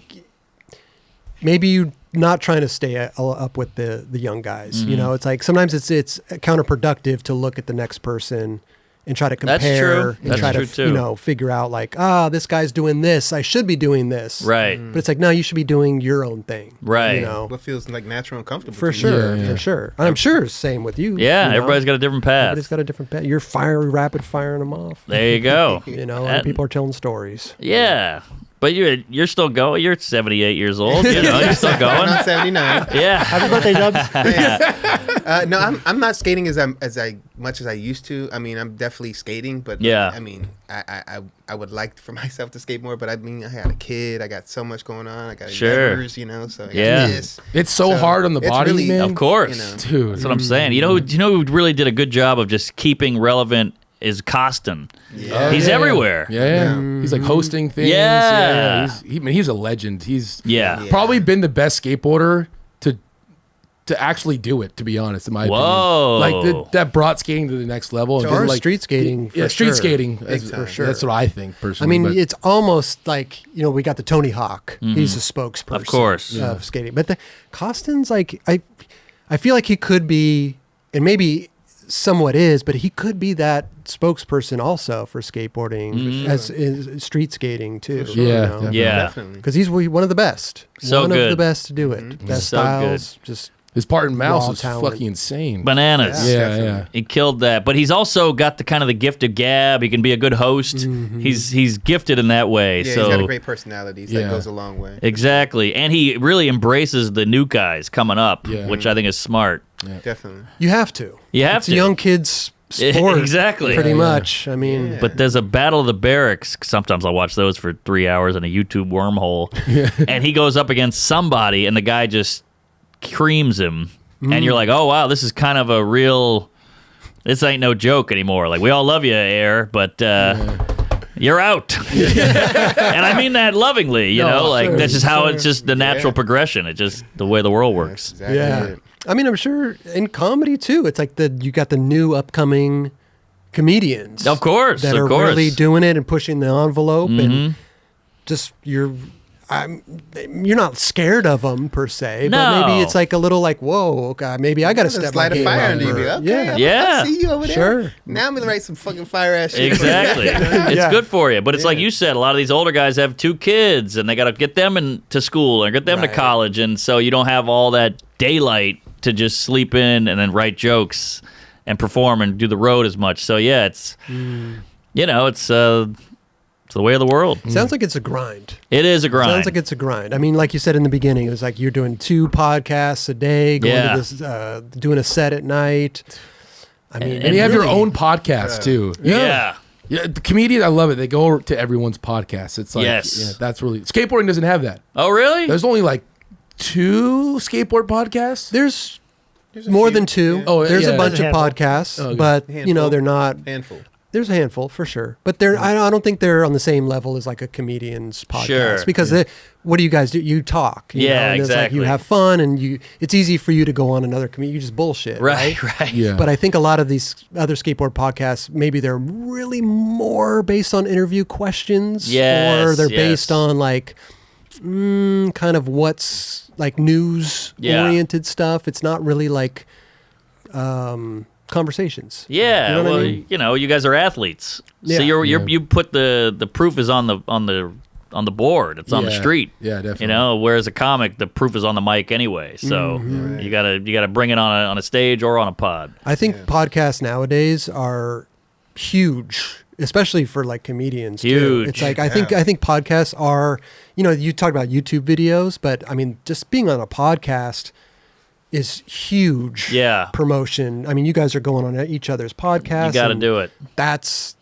maybe you're not trying to stay up with the young guys. You know, it's like sometimes it's counterproductive to look at the next person and try to compare. That's true. And That's try true to too. figure out like, this guy's doing this. I should be doing this. Right. But it's like, no, you should be doing your own thing. Right. You know, What feels like natural and comfortable for to you. sure, Yeah. for sure. And I'm sure it's same with you. Yeah, you know? everybody's got a different path. Everybody's got a different path. You're rapid firing them off. There you go. You know, And- and people are telling stories. Yeah. But you're still going. You're 78 years old. You know, you're still going. I'm 79. Yeah. Happy birthday, Dubs. Yeah. No, I'm not skating as much as I used to. I mean, I'm definitely skating, but Yeah. I mean, I would like for myself to skate more, but I mean, I had a kid. I got so much going on. I got Sure. endeavors, you know. So I got Yeah. this. It's so hard on the it's body, really- man. Of course. You know. Dude. That's what I'm saying. You know who really did a good job of just keeping relevant is Costin. Yeah. He's everywhere. Yeah. He's like hosting things. Yeah. He's a legend. He's Yeah. probably been the best skateboarder to actually do it, to be honest, in my Whoa. opinion. Like that brought skating to the next level. And Or then, like, street skating. Yeah, for street sure. skating. time. sure. That's what I think I personally. mean, but- it's almost like, you know, we got the Tony Hawk. He's a spokesperson. Of course. Of skating. But the Costin's like, I feel like he could be, and maybe somewhat is, but he could be that spokesperson also for skateboarding as is street skating too. Yeah, you know? definitely. Yeah. Definitely. Because he's one of the best. So one good. of the best to do it. Best So styles. Just his part in Mouse raw is talent. fucking insane. Bananas. Yeah. He killed that. But he's also got the kind of the gift of gab. He can be a good host. He's gifted in that way. Yeah, so he's got a great personality. So Yeah. that goes a long way. exactly. And he really embraces the new guys coming up, Yeah. which I think is smart. Definitely. you have to. You have it's to. a young kid's sport. Exactly. Pretty Yeah, much. I mean, Yeah. But there's a Battle of the Barracks. Sometimes I'll watch those for 3 hours in a YouTube wormhole. And he goes up against somebody, and the guy just creams him. And you're like, oh, wow, this is kind of a real... This ain't no joke anymore. Like, we all love you, Air, but you're out. And I mean that lovingly, you know? Like, sure, that's just how it's just the natural progression. It's just the way the world works. Exactly yeah. it. I mean, I'm sure in comedy too. It's like you got the new upcoming comedians. Of course, that of are course. really doing it and pushing the envelope, and just you're not scared of them per se, but No. maybe it's like a little like, whoa, okay, maybe I got to Just step my light a game fire up, under you. or- Be like, okay, yeah, Yeah. I see you over there. Sure. Now I'm gonna write some fucking fire ass shit. Exactly. It's Yeah. good for you. But it's like you said, a lot of these older guys have 2 kids and they got to get them into school and get them to Right. college. And so you don't have all that daylight to just sleep in and then write jokes and perform and do the road as much. So yeah, it's, you know, it's the way of the world. Sounds like it's a grind. It is a grind. Sounds like it's a grind. I mean, like you said in the beginning, it was like you're doing 2 podcasts a day, going Yeah. to this, doing a set at night. I mean, And you have your really- own podcast too. yeah. Yeah, the comedians, I love it. They go to everyone's podcast. It's like, Yes. yeah, that's really skateboarding doesn't have that. Oh, really? There's only like 2 skateboard podcasts. There's There's a more few, than 2. yeah. Oh, There's yeah. a bunch There's a of handful. podcasts, Okay. but you know Handful. they're not. Handful. There's a handful for sure, but they're. I don't think they're on the same level as like a comedian's podcast. Sure. Because what do you guys do? You talk. You Yeah, know, and it's like exactly. you have fun, and it's easy for you to go on another comedian. You just bullshit. Right, right. Yeah. But I think a lot of these other skateboard podcasts, maybe they're really more based on interview questions, Yes, or they're yes. based on like kind of what's like news oriented stuff. It's not really like conversations. Yeah, You know what I well, mean? you know, you guys are athletes, Yeah. so you put the proof is on the board. It's on the Yeah. street. Yeah, definitely. You know, whereas a comic, the proof is on the mic anyway. So Mm-hmm. you gotta bring it on a stage or on a pod. I think podcasts nowadays are huge, especially for like comedians. Too. Huge. It's like I think podcasts are. You know, you talk about YouTube videos, but I mean, just being on a podcast is huge. Yeah. Promotion. I mean, you guys are going on each other's podcasts. You got to and do it. That's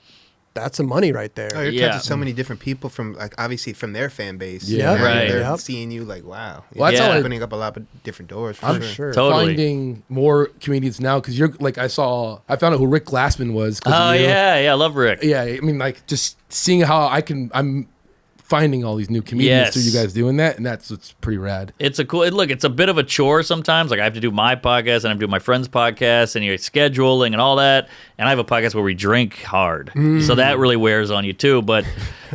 that's some money right there. Oh, you're touching so many different people from, like, obviously from their fan base. Yeah, Now right. They're seeing you like, wow. Well, that's It's opening up a lot of different doors for I'm sure. Totally. finding more comedians now because you're like I found out who Rick Glassman was. 'Cause Oh of you. yeah, I love Rick. Yeah, I mean, like just seeing how I'm finding all these new comedians through you guys doing that, and it's pretty rad. It's a cool look. It's a bit of a chore sometimes. Like I have to do my podcast and I have to do my friend's podcast, and you're scheduling and all that. And I have a podcast where we drink hard, so that really wears on you too. But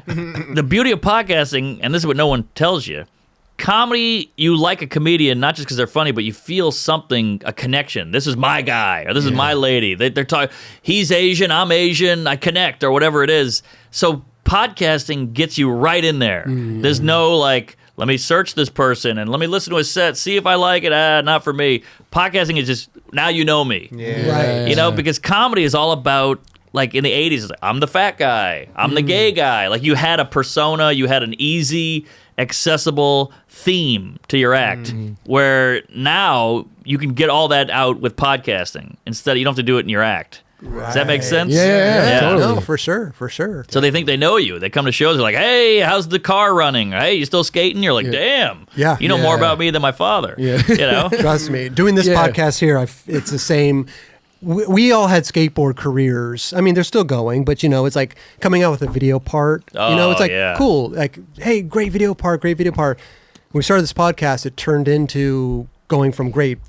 the beauty of podcasting, and this is what no one tells you. Comedy, you like a comedian not just because they're funny, but you feel something, a connection. This is my guy, or this is my lady. They're talking. He's Asian, I'm Asian. I connect, or whatever it is. So podcasting gets you right in there. There's no like, let me search this person and let me listen to his set, see if I like it. Not for me. Podcasting is just now you know me. Right. You know, because comedy is all about. Like in the 80s, it's like, I'm the fat guy. I'm the gay guy. Like you had a persona, you had an easy, accessible theme to your act. Where now you can get all that out with podcasting. Instead, you don't have to do it in your act. Does that make sense? Yeah, totally. No, for sure. So they think they know you. They come to shows, they're like, hey, how's the car running? Hey, you still skating? You're like, damn. Yeah. You know more about me than my father. Yeah. You know? Trust me. Doing this podcast here, it's the same. We all had skateboard careers. I mean, they're still going, but you know, it's like coming out with a video part. You know, it's like cool. Like, hey, great video part. When we started this podcast, it turned into going from great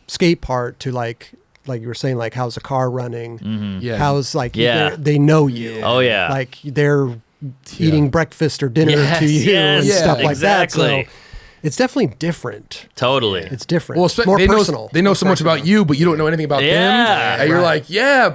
skate part to like you were saying, like how's the car running? Yeah. How's like they know you? Oh yeah. Like they're eating breakfast or dinner to you and stuff like that. So it's definitely different. Totally. It's different. Well, It's more personal. They know so much about you, but you don't know anything about them. And you're like,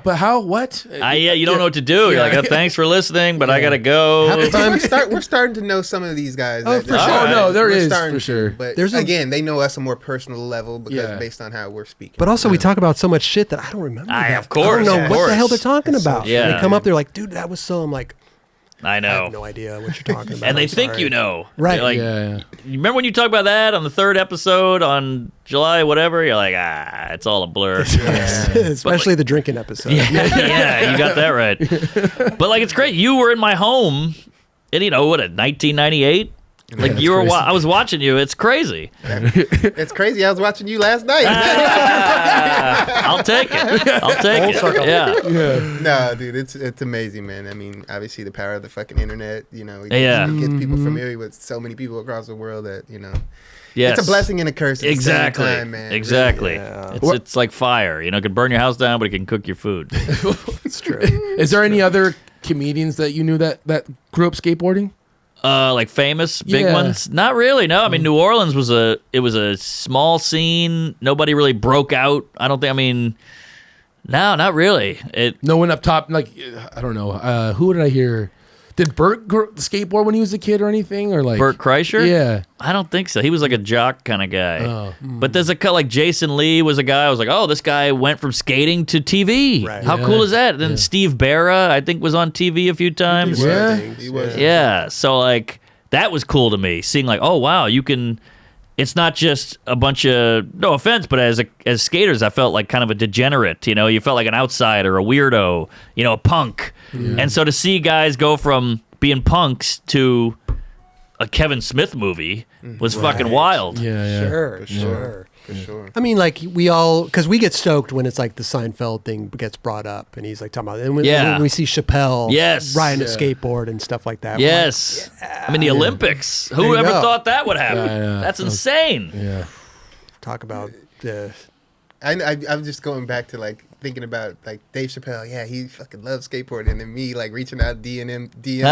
but how? What? You don't know what to do. You're like, oh, thanks for listening, but I gotta go. Half the time, we're starting to know some of these guys. Oh, for sure. Oh, no, there is, starting for sure. But There's again, they know us a more personal level because based on how we're speaking. But also, we talk about so much shit that I don't remember. Of course. I don't know of what course. the hell they're talking about. Yeah. They come up, they're like, dude, that was so. I'm like, I I know. have no idea what you're talking about. And they I'm think sorry. you know. Right. They're like, you remember when you talked about that on the 3rd episode on July whatever? You're like, it's all a blur. Especially the drinking episode. Yeah, you got that right. But like, it's great. You were in my home in, 1998? Like you were, I was watching you. It's crazy. It's crazy. I was watching you last night. I'll take it. Yeah. No, dude, it's amazing, man. I mean, obviously the power of the fucking internet. It gets people familiar with so many people across the world that Yes. it's a blessing and a curse at Exactly. the same time, man. Exactly. Yeah. It's like fire. It could burn your house down, but it can cook your food. It's true. Is there any other comedians that you knew that grew up skateboarding? Like famous big ones? Not really. No, I mean New Orleans was a small scene. Nobody really broke out. I don't think. I mean, no, not really. No one up top. Like I don't know. Who did I hear? Did Bert skateboard when he was a kid or anything? Or like Bert Kreischer? Yeah. I don't think so. He was like a jock kind of guy. Oh. But there's like Jason Lee was a guy. I was like, oh, this guy went from skating to TV. Right. How cool is that? Then Steve Barra, I think, was on TV a few times. He was. Yeah. So like that was cool to me. Seeing like, oh wow, you can. It's not just a bunch of, no offense, but as skaters, I felt like kind of a degenerate. You felt like an outsider, a weirdo, a punk. Yeah. And so to see guys go from being punks to a Kevin Smith movie was fucking wild. Yeah. Sure. For sure. I mean, like we all, because we get stoked when it's like the Seinfeld thing gets brought up, and he's like talking about it. And when we see Chappelle riding a skateboard and stuff like that. Yes. I mean, the Olympics. Who ever thought that would happen? Yeah. That's insane. Yeah. Talk about I'm just going back to like thinking about like Dave Chappelle. Yeah, he fucking loves skateboarding, and then me like reaching out DM. Dave,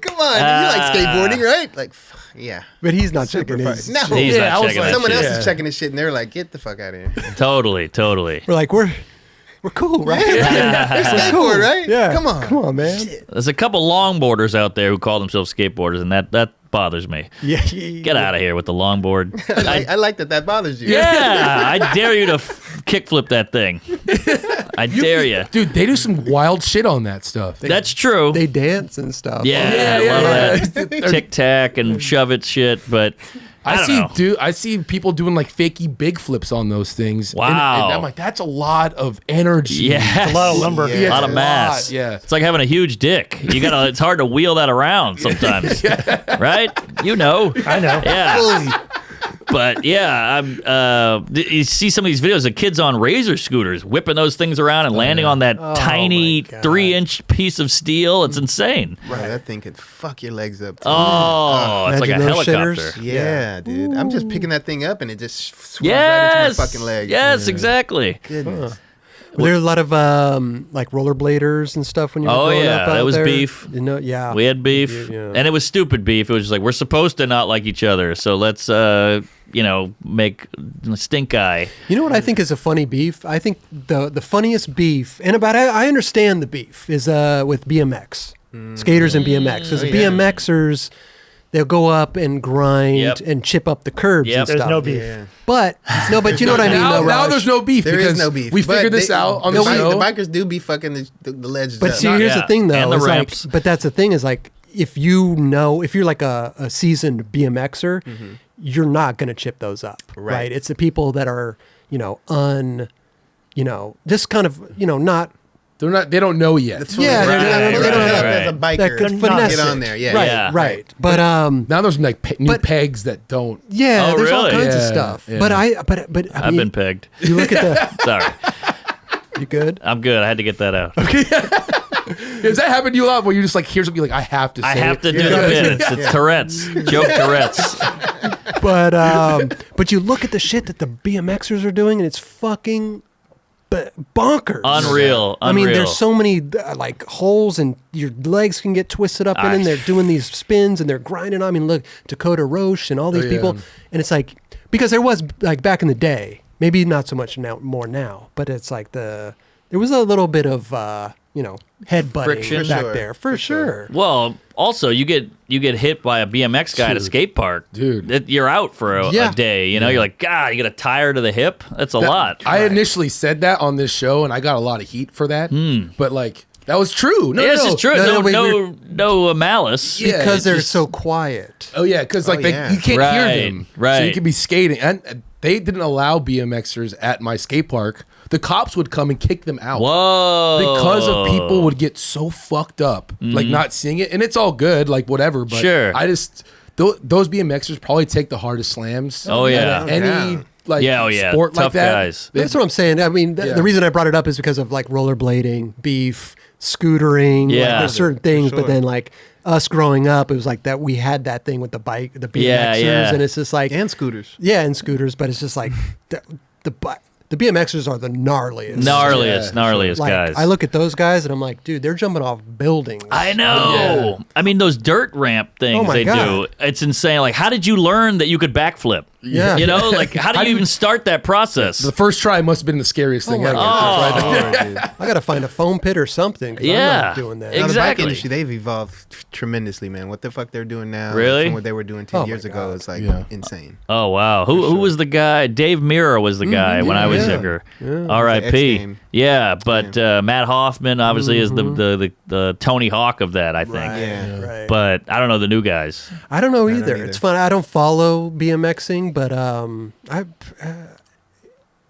come on, you like skateboarding, right? Like, yeah. But he's not checking his. No, He's not checking that someone shit. else is checking his shit, and they're like, get the fuck out of here. Totally. We're like, we're cool, right? They're skateboard, right? Yeah. Come on, man. Shit. There's a couple longboarders out there who call themselves skateboarders, and that bothers me. Yeah. Get out of here with the longboard. I like that bothers you. Yeah, I dare you to kickflip that thing. I dare you. Dude, they do some wild shit on that stuff. That's true. They dance and stuff. Yeah, I love that. Tic tac and shove it shit. But I see people doing like fakey big flips on those things. Wow. And I'm like, that's a lot of energy. Yeah, a lot of lumber. a lot of mass. Yeah. It's like having a huge dick. It's hard to wheel that around sometimes, right? You know. I know. Yeah. But yeah, you see some of these videos of kids on razor scooters whipping those things around and landing on that tiny 3-inch piece of steel. It's insane. Right, that thing could fuck your legs up. Too. Oh, it's like a Imagine those helicopter. shitters. Yeah, dude. I'm just picking that thing up and it just swings right into my fucking leg. Yes, exactly. Goodness. Were there a lot of like rollerbladers and stuff when you were growing up out that was there? beef. You know, yeah. We had beef, Yeah. and it was stupid beef. It was just like, we're supposed to not like each other, so let's, make stink eye. You know what I think is a funny beef? I think the funniest beef, and I understand the beef, is with BMX. Skaters and BMX. Because BMXers, they'll go up and grind and chip up the curbs and There's stuff. no beef. Yeah. But you know what I mean, though, Now Raj? there's no beef. There because is no beef. We But figured this out on the show. The bikers do be fucking the ledges But up. see, here's the thing, though. And the is ramps. but that's the thing is like, if you're like a seasoned BMXer, you're not going to chip those up, right? It's the people that are, just kind of, not. They don't know yet. That's Yeah, what they don't have as a biker. that could to finesse get on it. there. Yeah, Right, yeah. right. But Now there's like new but- pegs that don't. yeah, Oh, there's all really? kinds of Yeah, stuff. yeah. But I I've mean, been pegged. you look at the. Sorry. You good? I'm good. I had to get that out. Does that happen to you a lot where you just like hear something like I have to say I have it? to do the bit. It's Tourette's. Joke Tourette's. But you look at the shit that the BMXers are doing, and it's fucking bonkers. Unreal. I mean, there's so many like holes, and your legs can get twisted up in, and they're doing these spins, and they're grinding. I mean, look, Dakota Roche and all these people, and it's like, because there was like back in the day, maybe not so much more now, but it's like there was a little bit of head butting Friction. back sure. there for sure. Well, also you get hit by a BMX guy at a skate park, Dude. You're out for a day. You're like, God, you get a tire to the hip. That's a lot. I initially said that on this show, and I got a lot of heat for that. But like that was true. Yes, it's true. No, No malice. Yeah, Because it's they're just- so quiet. Oh yeah, because like you can't Right, hear them, right. So you could be skating, and they didn't allow BMXers at my skate park. The cops would come and kick them out. Whoa. Because of people would get so fucked up, like not seeing it, and it's all good, like whatever. But Sure. I just those BMXers probably take the hardest slams. Oh, yeah. at any like sport Tough like that. guys. That's what I'm saying. I mean, the reason I brought it up is because of like rollerblading, beef, scootering. Like, Yeah. there's certain things, but then like us growing up, it was like that we had that thing with the bike, the BMXers, and it's just like And scooters. yeah, and scooters, but it's just like the BMXers are the gnarliest. Gnarliest Like, guys. I look at those guys and I'm like, dude, they're jumping off buildings. I know. I mean, those dirt ramp things my they God. do, it's insane. Like, how did you learn that you could backflip? Yeah. You know, like, how do you even start that process? The first try must have been the scariest thing ever. I got to find a foam pit or something. 'Cause I'm Yeah. not doing that. Now, the bike Exactly. industry, they've evolved tremendously, man. What the fuck they're doing now Really? from what they were doing 10 Oh, years my ago God. is like insane. Oh, wow. Who was the guy? Dave Mirra was the guy when I was younger. The R.I.P. X-Game. Yeah, but Matt Hoffman obviously is the Tony Hawk of that, I think. Yeah. Right. But I don't know the new guys. I don't know either. either. It's fun. I don't follow BMXing, but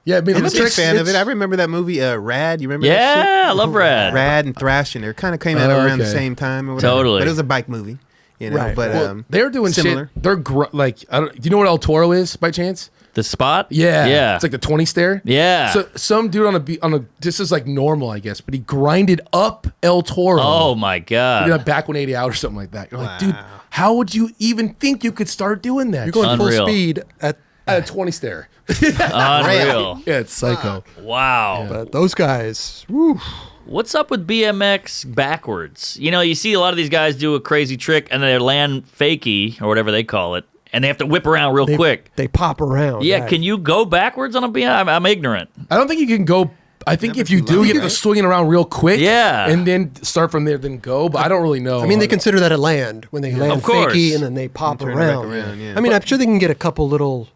Yeah, I mean, I'm a the big tricks, fan of it. it's- I remember that movie, Rad. You remember that Yeah, I love Rad. shit? Rad and Thrashing. They kind of came out around the okay. same time or whatever. Totally. But it was a bike movie, you know. Right, But right. They're doing similar. shit. They're like, do you know what El Toro is by chance? The spot? Yeah, Yeah. It's like the 20 stair. Yeah. So some dude on a this is like normal, I guess, but he grinded up El Toro. Oh, my He did a God. back 180 out or something like that. You're like, dude, how would you even think you could start doing that? you're going Unreal. full speed at at a 20 stair. Unreal. Yeah, it's psycho. Wow. but those guys. Woo. What's up with BMX backwards? You know, you see a lot of these guys do a crazy trick and they land fakie or whatever they call it, and they have to whip around real quick. They pop around. Yeah, right. can you go backwards on a BMX? I'm ignorant. I don't think you can go. I think if you do, you have to swing it around real quick. Yeah. And then start from there, then go. But I don't really know. I mean, they consider that a land when they land Of course. fakie and then they pop turn it back around. around, yeah. I mean, I'm sure they can get a couple little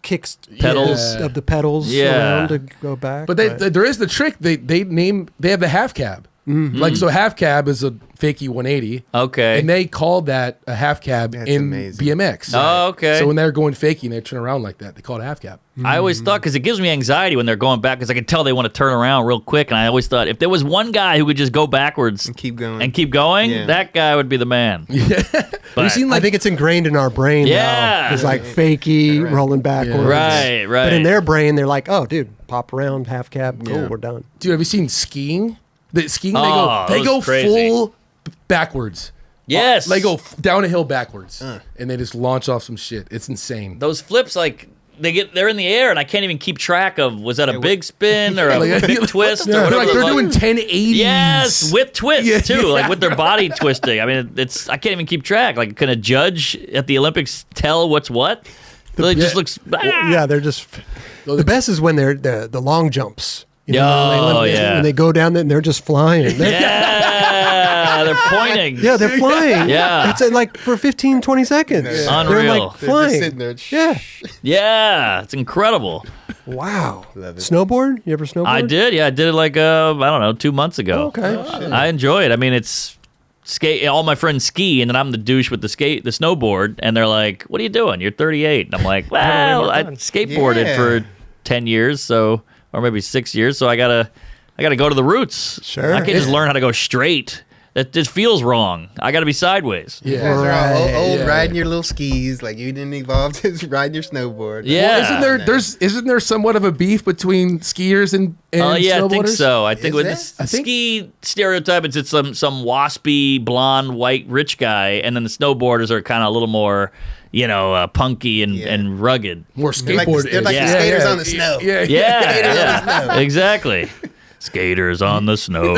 kicks Pedals. of the pedals Yeah. around to go back. But there is the trick. They have the half cab. Like, so half cab is a fakie 180. Okay. And they called that a half cab That's in amazing. BMX. Oh, okay. So when they're going fakie and they turn around like that, they call it a half cab. I always thought, because it gives me anxiety when they're going back, because I can tell they want to turn around real quick. And I always thought, if there was one guy who could just go backwards And keep going. yeah. that guy would be the man. Have you seen, I like, think it's ingrained in our brain Yeah. now. It's like fakie, rolling backwards. Right, right. But in their brain, they're like, oh, dude, pop around, half cab, cool, we're done. dude, have you seen skiing? The skiing, Oh, they go those crazy. full backwards. Yes. They go down a hill backwards. And they just launch off some shit. It's insane. Those flips, like, they're in the air, and I can't even keep track of, was that a big spin or a big twist? Or They're whatever like, it they're was. doing 1080s. Yes, with twists too, yeah. like with their body twisting. I mean, I can't even keep track. Like, can a judge at the Olympics tell what's what? It just looks. Yeah, they're just. The best is when they're the long jumps. You Oh, when yeah. When they go down there and they're just flying. Yeah, they're pointing. Yeah, they're flying. Yeah. It's like for 15, 20 seconds. Yeah. They're Unreal. like They're flying. just sitting there. Yeah. Yeah, it's incredible. Wow. Love it. Snowboard? You ever snowboard? I did. Yeah, I did it like I don't know, 2 months ago. Okay. I enjoy it. I mean, it's skate. All my friends ski, and then I'm the douche with the snowboard, and they're like, "What are you doing? You're 38." And I'm like, "Well, I skateboarded Yeah. for 10 years, so or maybe 6 years, so I gotta go to the roots. Sure. I can't just learn how to go straight. It just feels wrong. I got to be sideways. You Yeah. guys are all old Yeah. riding your little skis, like you didn't evolve to riding your snowboard. Yeah. Well, isn't there somewhat of a beef between skiers and Oh yeah, I think snowboarders? so. I think Is with there? the ski stereotype, it's some waspy, blonde, white, rich guy, and then the snowboarders are kind of a little more, punky and rugged. More They're like, skateboard. the Yeah. skaters on the snow. Yeah. Yeah, exactly. Skaters on the snow.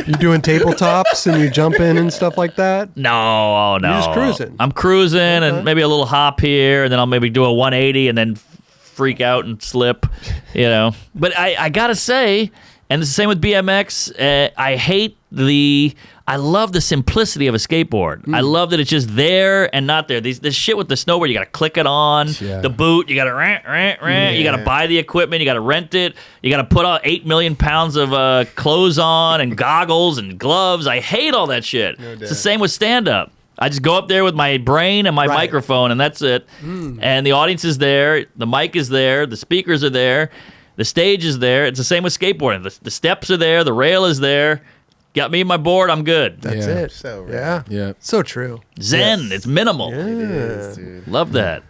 You doing tabletops and you jump in and stuff like that? No. You're just cruising. I'm cruising and maybe a little hop here, and then I'll maybe do a 180 and then freak out and slip, But I gotta say, and it's the same with BMX. I love the simplicity of a skateboard. I love that it's just there and not there. This shit with the snowboard, you gotta click it on. Yeah. The boot, you gotta rent. You gotta buy the equipment. You gotta rent it. You gotta put 8 million pounds of clothes on and goggles and gloves. I hate all that shit. It's the same with stand-up. I just go up there with my brain and my microphone, and that's it. And the audience is there. The mic is there. The speakers are there. The stage is there. It's the same with skateboarding. The steps are there. The rail is there. Got me and my board, I'm good. That's Yeah. it. So right. Yeah. Yeah. So true. Zen, it's minimal. It is, dude. Love that.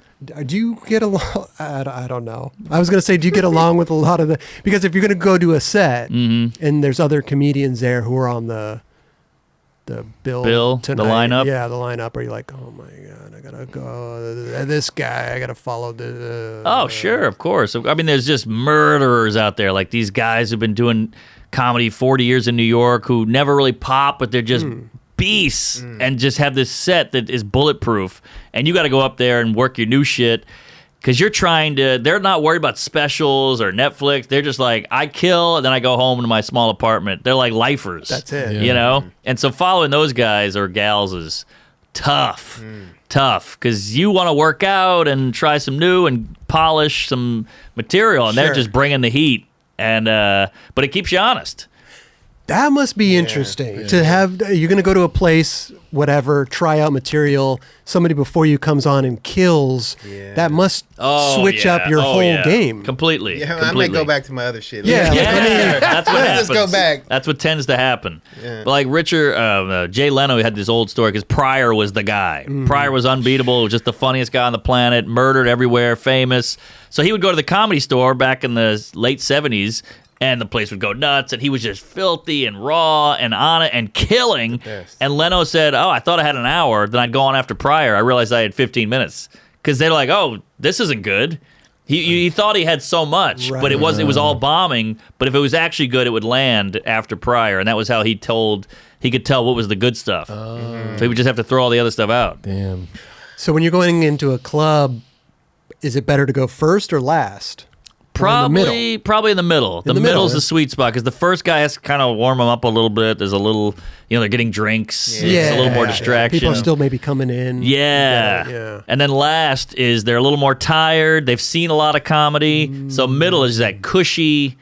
Do you get along? I don't know. I was going to say, do you get along with a lot of because if you're going to go do a set and there's other comedians there who are on the bill the tonight, lineup? Yeah, the lineup. Are you like, oh my God, I got to go, this guy, I got to follow the. Oh, sure, of course. I mean, there's just murderers out there, like these guys who've been doing comedy 40 years in New York who never really pop, but they're just beasts and just have this set that is bulletproof. And you got to go up there and work your new shit because they're not worried about specials or Netflix. They're just like, I kill, and then I go home to my small apartment. They're like lifers. That's it. Yeah. And so following those guys or gals is tough. Tough, because you want to work out and try some new and polish some material, and they're Sure. just bringing the heat. And but it keeps you honest. That must be interesting to have. You're going to go to a place, whatever, try out material. Somebody before you comes on and kills. Yeah. That must switch up your whole game. completely. Yeah, I completely. might go back to my other shit. Yeah, Yeah, that's what Let's happens. just go back. That's what tends to happen. Yeah. But like Jay Leno had this old story because Pryor was the guy. Pryor was unbeatable, was just the funniest guy on the planet, murdered everywhere, famous. So he would go to the Comedy Store back in the late 70s, and the place would go nuts, and he was just filthy and raw and on it and killing. best. And Leno said, "Oh, I thought I had an hour. Then I'd go on after Pryor. I realized I had 15 minutes." Because they're like, "Oh, this isn't good." He thought he had so much, but it was all bombing. But if it was actually good, it would land after Pryor, and that was how he could tell what was the good stuff. So he would just have to throw all the other stuff out. Damn. So when you're going into a club, is it better to go first or last? Or in the middle? Probably in the middle. The the middle, middle's yeah. the sweet spot because the first guy has to kind of warm them up a little bit. There's a little, they're getting drinks. Yeah. It's a little more distraction. People are still maybe coming in. Yeah. Yeah. And then last is they're a little more tired. They've seen a lot of comedy. So middle is that cushy,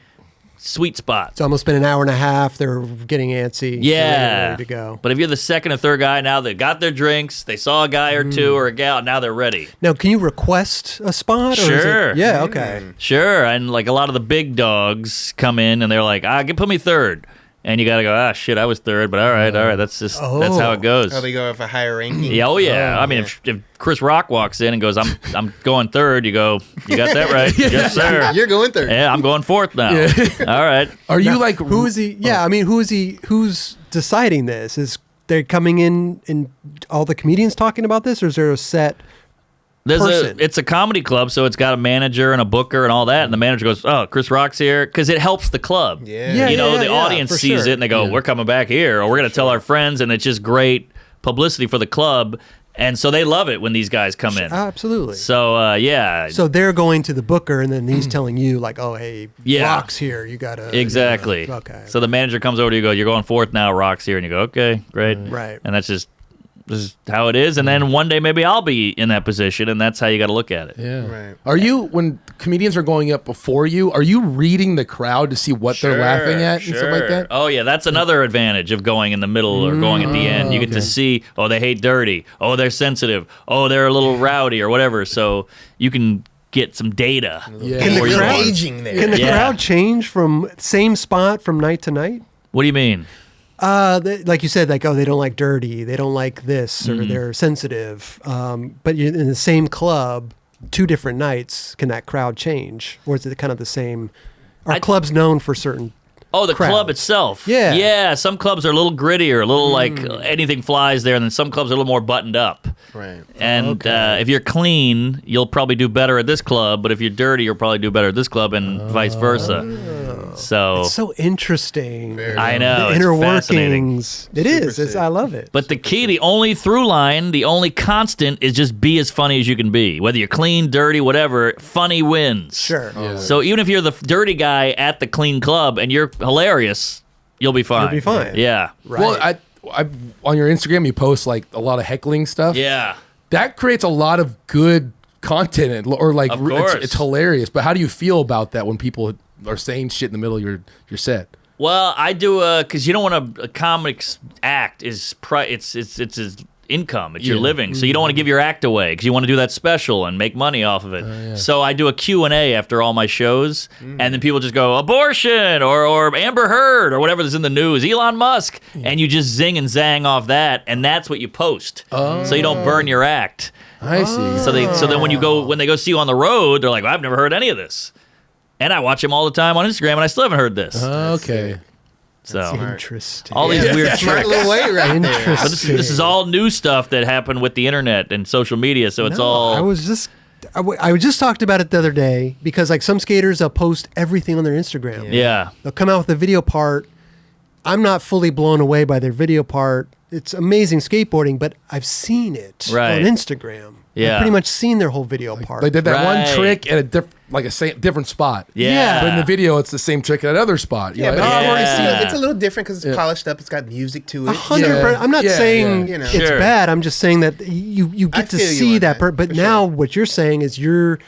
sweet spot. It's almost been an hour and a half. They're getting antsy. Yeah. Ready to go. But if you're the second or third guy, now they got their drinks, they saw a guy or two or a gal, now they're ready. Now, can you request a spot? Or is Sure. it, yeah, okay. Sure. And like a lot of the big dogs come in and they're like, put me third. And you got to go, shit, I was third, but all right, that's that's how it goes. Oh, they go for higher ranking. Yeah, yeah. I mean, if Chris Rock walks in and goes, I'm going third, you go, you got that right. Yes, sir. You're going third. Yeah, I'm going fourth now. All right. Are you like who is he? Yeah, I mean, who's deciding this? Is they coming in and all the comedians talking about this, or is there a set person? It's a comedy club, so it's got a manager and a booker and all that. And the manager goes, "Oh, Chris Rock's here," because it helps the club. Yeah. The audience sees it and they go, "We're coming back here," or "We're going to tell our friends," and it's just great publicity for the club. And so they love it when these guys come in. Absolutely. So yeah. So they're going to the booker, and then he's telling you like, "Oh, hey, Yeah. Rock's here. You gotta." Exactly. Okay. So the manager comes over to you, and goes, "You're going fourth now. Rock's here," and you go, "Okay, great." Right. And that's just. This is how it is, and then one day maybe I'll be in that position, and that's how you got to look at it. Yeah. Right. Are you, when comedians are going up before you, are you reading the crowd to see what they're laughing at and stuff like that? Oh yeah, that's another advantage of going in the middle or going at the end. You get to see, they hate dirty. Oh, they're sensitive. Oh, they're a little rowdy or whatever. So you can get some data. Yeah. Can before the you crowd go. aging there? Can the Yeah. crowd change from same spot from night to night? What do you mean? Like you said, like, oh, they don't like dirty, they don't like this, or they're sensitive. But you're in the same club, 2 different nights, can that crowd change? Or is it kind of the same? Are clubs known for certain? Oh, the crowds? club itself. Yeah. Yeah, some clubs are a little grittier, a little like anything flies there, and then some clubs are a little more buttoned up. Right. And if you're clean, you'll probably do better at this club, but if you're dirty, you'll probably do better at this club, and vice versa. So It's so interesting. I know, The it's inner fascinating. workings. It is. sick. I love it. But the key, the only through line, the only constant is just be as funny as you can be. Whether you're clean, dirty, whatever, funny wins. Sure. So even if you're the dirty guy at the clean club and you're hilarious, you'll be fine. You'll be fine. Yeah. Right. Well, I on your Instagram, you post like a lot of heckling stuff. Yeah. That creates a lot of good content, or like Of course. it's hilarious. But how do you feel about that when people are saying shit in the middle of your set? Well, I do because you don't want a comics act is it's his income, it's your living, so you don't want to give your act away because you want to do that special and make money off of it. So I do a Q&A after all my shows, and then people just go abortion or Amber Heard or whatever that's in the news, Elon Musk, and you just zing and zang off that, and that's what you post, so you don't burn your act. I see. So then when they go see you on the road, they're like, well, I've never heard any of this. And I watch him all the time on Instagram, and I still haven't heard this. Okay. So Interesting. all these weird Smart tricks. little way right there. But this is all new stuff that happened with the internet and social media. So it's all. I just talked about it the other day because like some skaters, they'll post everything on their Instagram. Yeah. They'll come out with a video part. I'm not fully blown away by their video part. It's amazing skateboarding, but I've seen it Right. on Instagram. Yeah. I've pretty much seen their whole video part. They did that Right. one trick at a different spot. Yeah. But in the video, it's the same trick at another spot. Yeah, You're but like, I've already Yeah. seen it. It's a little different because it's polished up. It's got music to it. 100%. I'm not Yeah, saying yeah. it's Sure. bad. I'm just saying that you I get to feel you see on that. that, But for now sure. what you're saying is you're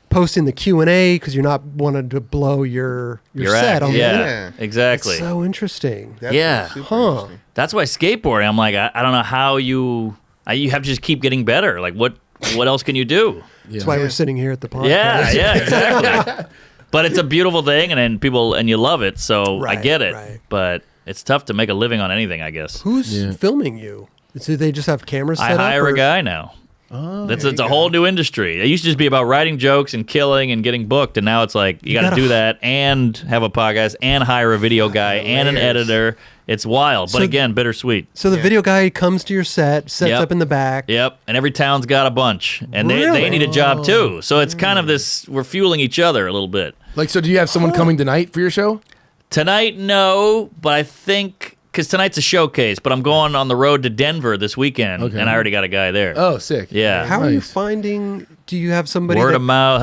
posting the Q&A because you're not wanting to blow your Your set act. on Yeah. the Yeah. Exactly. It's so interesting. That's Yeah. super Huh. interesting. That's why skateboarding. I'm like, I don't know how you have to just keep getting better. Like what else can you do? That's why we're sitting here at the podcast. Yeah, exactly. But it's a beautiful thing, and you love it. So I Right, get it. right. But it's tough to make a living on anything, I guess. Who's filming you? Do they just have cameras I set up? hire or- a guy now. It's a whole new industry. It used to just be about writing jokes and killing and getting booked, and now it's like you got to gotta- do that and have a podcast and hire a video guy and an layers. editor. It's wild, but So- again, bittersweet. So the video guy comes to your set, sets Yep. up in the back. Yep, and every town's got a bunch, and they Really? need a job too. So it's kind of this. We're fueling each other a little bit. Like, so do you have someone coming tonight for your show? Tonight, no, but I think because tonight's a showcase, but I'm going on the road to Denver this weekend, Okay. and I already got a guy there. Oh, sick. Yeah. How are you Nice. finding? Do you have somebody? Word that, of mouth.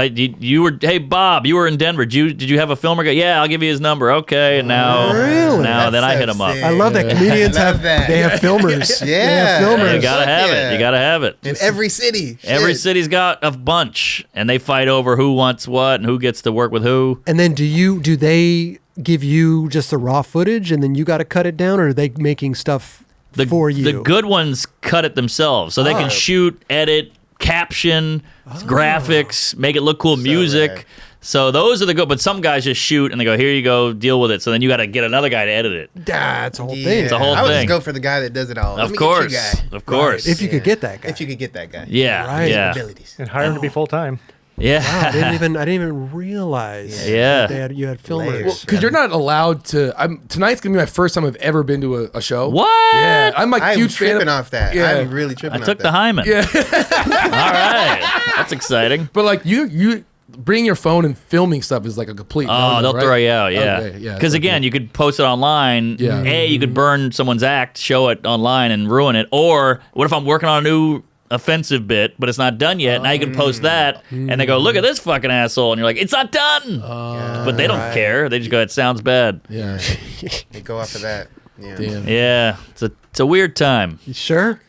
Hey, Bob, you were in Denver. Did you have a filmer guy? Yeah, I'll give you his number. Okay, and now, Really? then I That's hit him up. sick. I love that comedians Love have. that. They have filmers. They Yeah. have filmers. You gotta have Yeah. it. You gotta have it. In every city. Every Shit. city's got a bunch, and they fight over who wants what and who gets to work with who. And then do they give you just the raw footage and then you got to cut it down, or are they making stuff for you? The good ones cut it themselves, so they can shoot, edit, caption, graphics, make it look cool, music. rad. So those are the good, but some guys just shoot and they go, here you go, deal with it. So then you got to get another guy to edit it. That's a whole Yeah. thing. It's a whole I would thing. just go for the guy that does it all. Let Of me get you course. guy. Of course. If you could get that guy. If you could get that guy. Yeah. Right. Yeah. Abilities. And hire him to be full time. Yeah. Wow, I didn't even realize. Yeah. that you had filmers. Layers. Because you're not allowed to. Tonight's gonna be my first time I've ever been to a show. What? Yeah, I'm like I'm huge fan tripping of, off that. Yeah. I'm really tripping I off took that. the hymen. Yeah, All right. That's exciting. but like you bring your phone and filming stuff is like a complete. Oh, no-no, they'll right? throw you out, yeah. Okay, yeah. Because that's again, okay. you could post it online. Yeah. You could burn someone's act, show it online, and ruin it. Or what if I'm working on a new offensive bit, but it's not done yet? Now you can post that, and they go, "Look at this fucking asshole," and you're like, "It's not done." But they don't care. They just go, "It sounds bad." Yeah. They go after that. Yeah. Damn. Yeah, it's a weird time. Sure.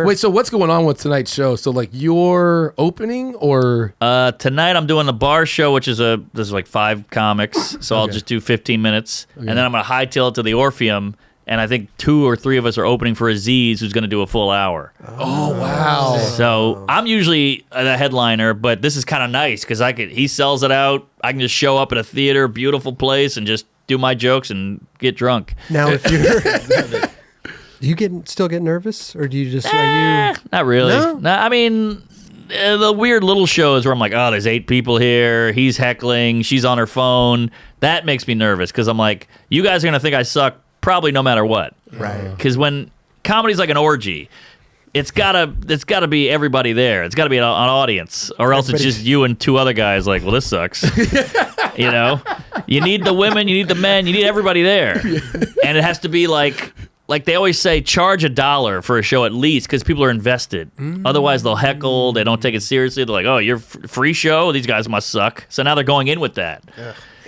Wait, so what's going on with tonight's show? So like your opening or Tonight I'm doing the bar show, which is there's like 5 comics, so I'll Okay. just do 15 minutes, and then I'm gonna hightail it to the Orpheum. And I think 2 or 3 of us are opening for Aziz, who's going to do a full hour. oh wow. So I'm usually the headliner, but this is kind of nice because he sells it out. I can just show up at a theater, beautiful place, and just do my jokes and get drunk. Now, if you're, do you still get nervous, or do you just are you? Not really. No? I mean, the weird little shows where I'm like, oh, there's 8 people here. He's heckling. She's on her phone. That makes me nervous because I'm like, you guys are going to think I suck probably no matter what. Right. Because when comedy's like an orgy, it's gotta be everybody there. It's gotta be an audience, or else it's just you and 2 other guys. Like, well, this sucks. You know, you need the women, you need the men, you need everybody there, and it has to be like they always say, charge $1 for a show at least because people are invested. Otherwise, they'll heckle. They don't take it seriously. They're like, oh, you're free show. These guys must suck. So now they're going in with that.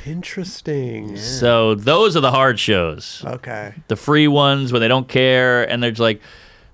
Interesting. So those are the hard shows. Okay. The free ones where they don't care and they're just like,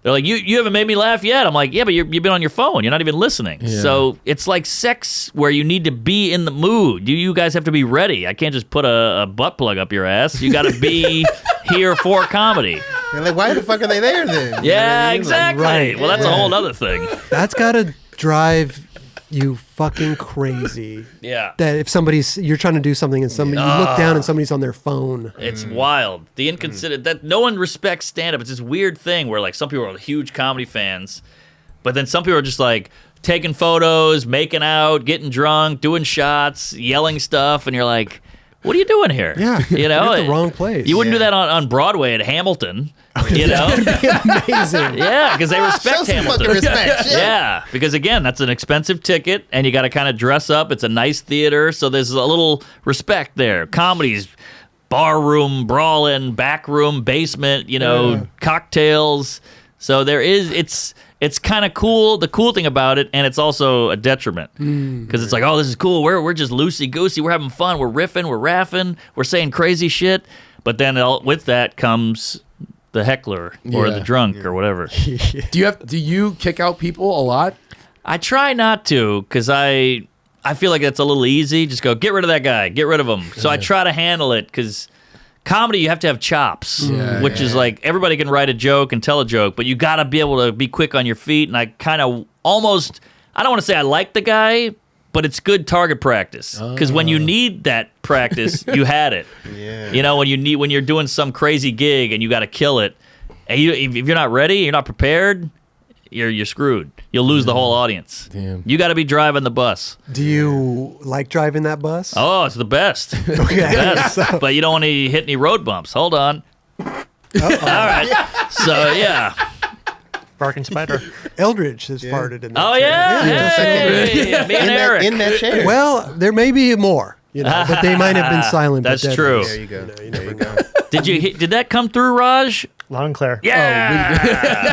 you haven't made me laugh yet. I'm like, yeah, but you've been on your phone. You're not even listening. Yeah. So it's like sex where you need to be in the mood. You guys have to be ready. I can't just put a butt plug up your ass. You got to be here for comedy. You're like, why the fuck are they there then? You know what Yeah, I mean? exactly. right. Well, that's a whole other thing. That's got to drive you fucking crazy. Yeah. That if you're trying to do something and you look down and somebody's on their phone. It's wild. The inconsiderate that no one respects stand up. It's this weird thing where like some people are huge comedy fans, but then some people are just like taking photos, making out, getting drunk, doing shots, yelling stuff, and you're like, what are you doing here? Yeah, You know, you're at the wrong place. You wouldn't do that on Broadway at Hamilton. You know? Amazing. Yeah, because they Show respect some Hamilton. fucking respect. Shit. Yeah, because again, that's an expensive ticket, and you got to kind of dress up. It's a nice theater, so there's a little respect there. Comedy's bar room, brawling, back room, basement, cocktails. So there is, it's kind of cool. The cool thing about it, and it's also a detriment because it's like, oh, this is cool. We're just loosey goosey. We're having fun. We're riffing. We're raffing. We're saying crazy shit. But then with that comes the heckler or Yeah. the drunk or whatever. Do you kick out people a lot? I try not to because I feel like that's a little easy. Just go, get rid of that guy. Get rid of him. So I try to handle it because comedy, you have to have chops, which is like everybody can write a joke and tell a joke, but you got to be able to be quick on your feet. And I kind of almost, I don't want to say I like the guy, but it's good target practice because when you need that practice, you had it. Yeah. You know, when you're doing some crazy gig and you got to kill it, and if you're not ready, you're not prepared, you're screwed. You'll lose the whole audience. Damn. You got to be driving the bus. Do you like driving that bus? Oh, it's the best. Okay. Best. But you don't want to hit any road bumps. Hold on. All right. So yeah. Barking spider. Eldridge has farted in that Oh chair. yeah. Hey, me and Eric. In that chair. Well, there may be more, but they might have been silent. but That's deadly. true. There you go. You never There know. Did that come through, Raj? Loud and clear. Yeah.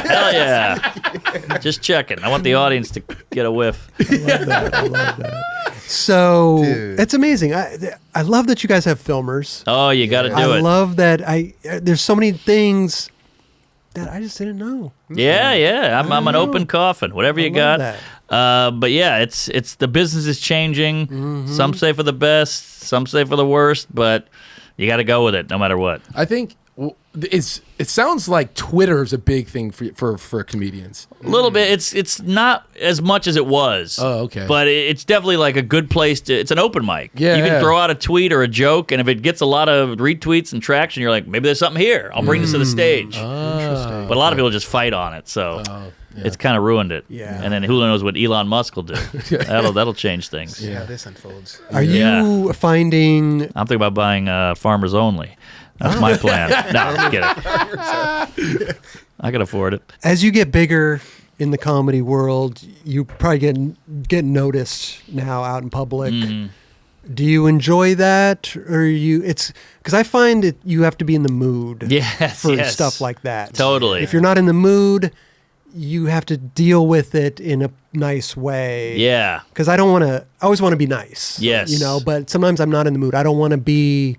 Hell yeah. Just checking. I want the audience to get a whiff. I love that. So Dude. it's amazing. I love that you guys have filmers. Oh, you got to do I it. love that. There's so many things that I just didn't know. Yeah. I'm an open coffin. Whatever you got. That. But yeah, it's the business is changing. Mm-hmm. Some say for the best, some say for the worst, but you got to go with it no matter what. I think it sounds like Twitter is a big thing for comedians. A little bit. It's not as much as it was. Oh, okay. But it's definitely like a good place to. It's an open mic. Yeah. You can throw out a tweet or a joke, and if it gets a lot of retweets and traction, you're like, maybe there's something here. I'll bring this to the stage. Interesting. But a lot of people just fight on it, so it's kind of ruined it. Yeah. And then who knows what Elon Musk will do? That'll change things. See how this unfolds. Are you finding? I'm thinking about buying Farmers Only. That's my plan. No, I'm kidding. I can afford it. As you get bigger in the comedy world, you probably get noticed now out in public. Mm-hmm. Do you enjoy that, or it's because I find you have to be in the mood for stuff like that. Totally. If you're not in the mood, you have to deal with it in a nice way. Yeah. Because I always want to be nice. Yes. But sometimes I'm not in the mood. I don't want to be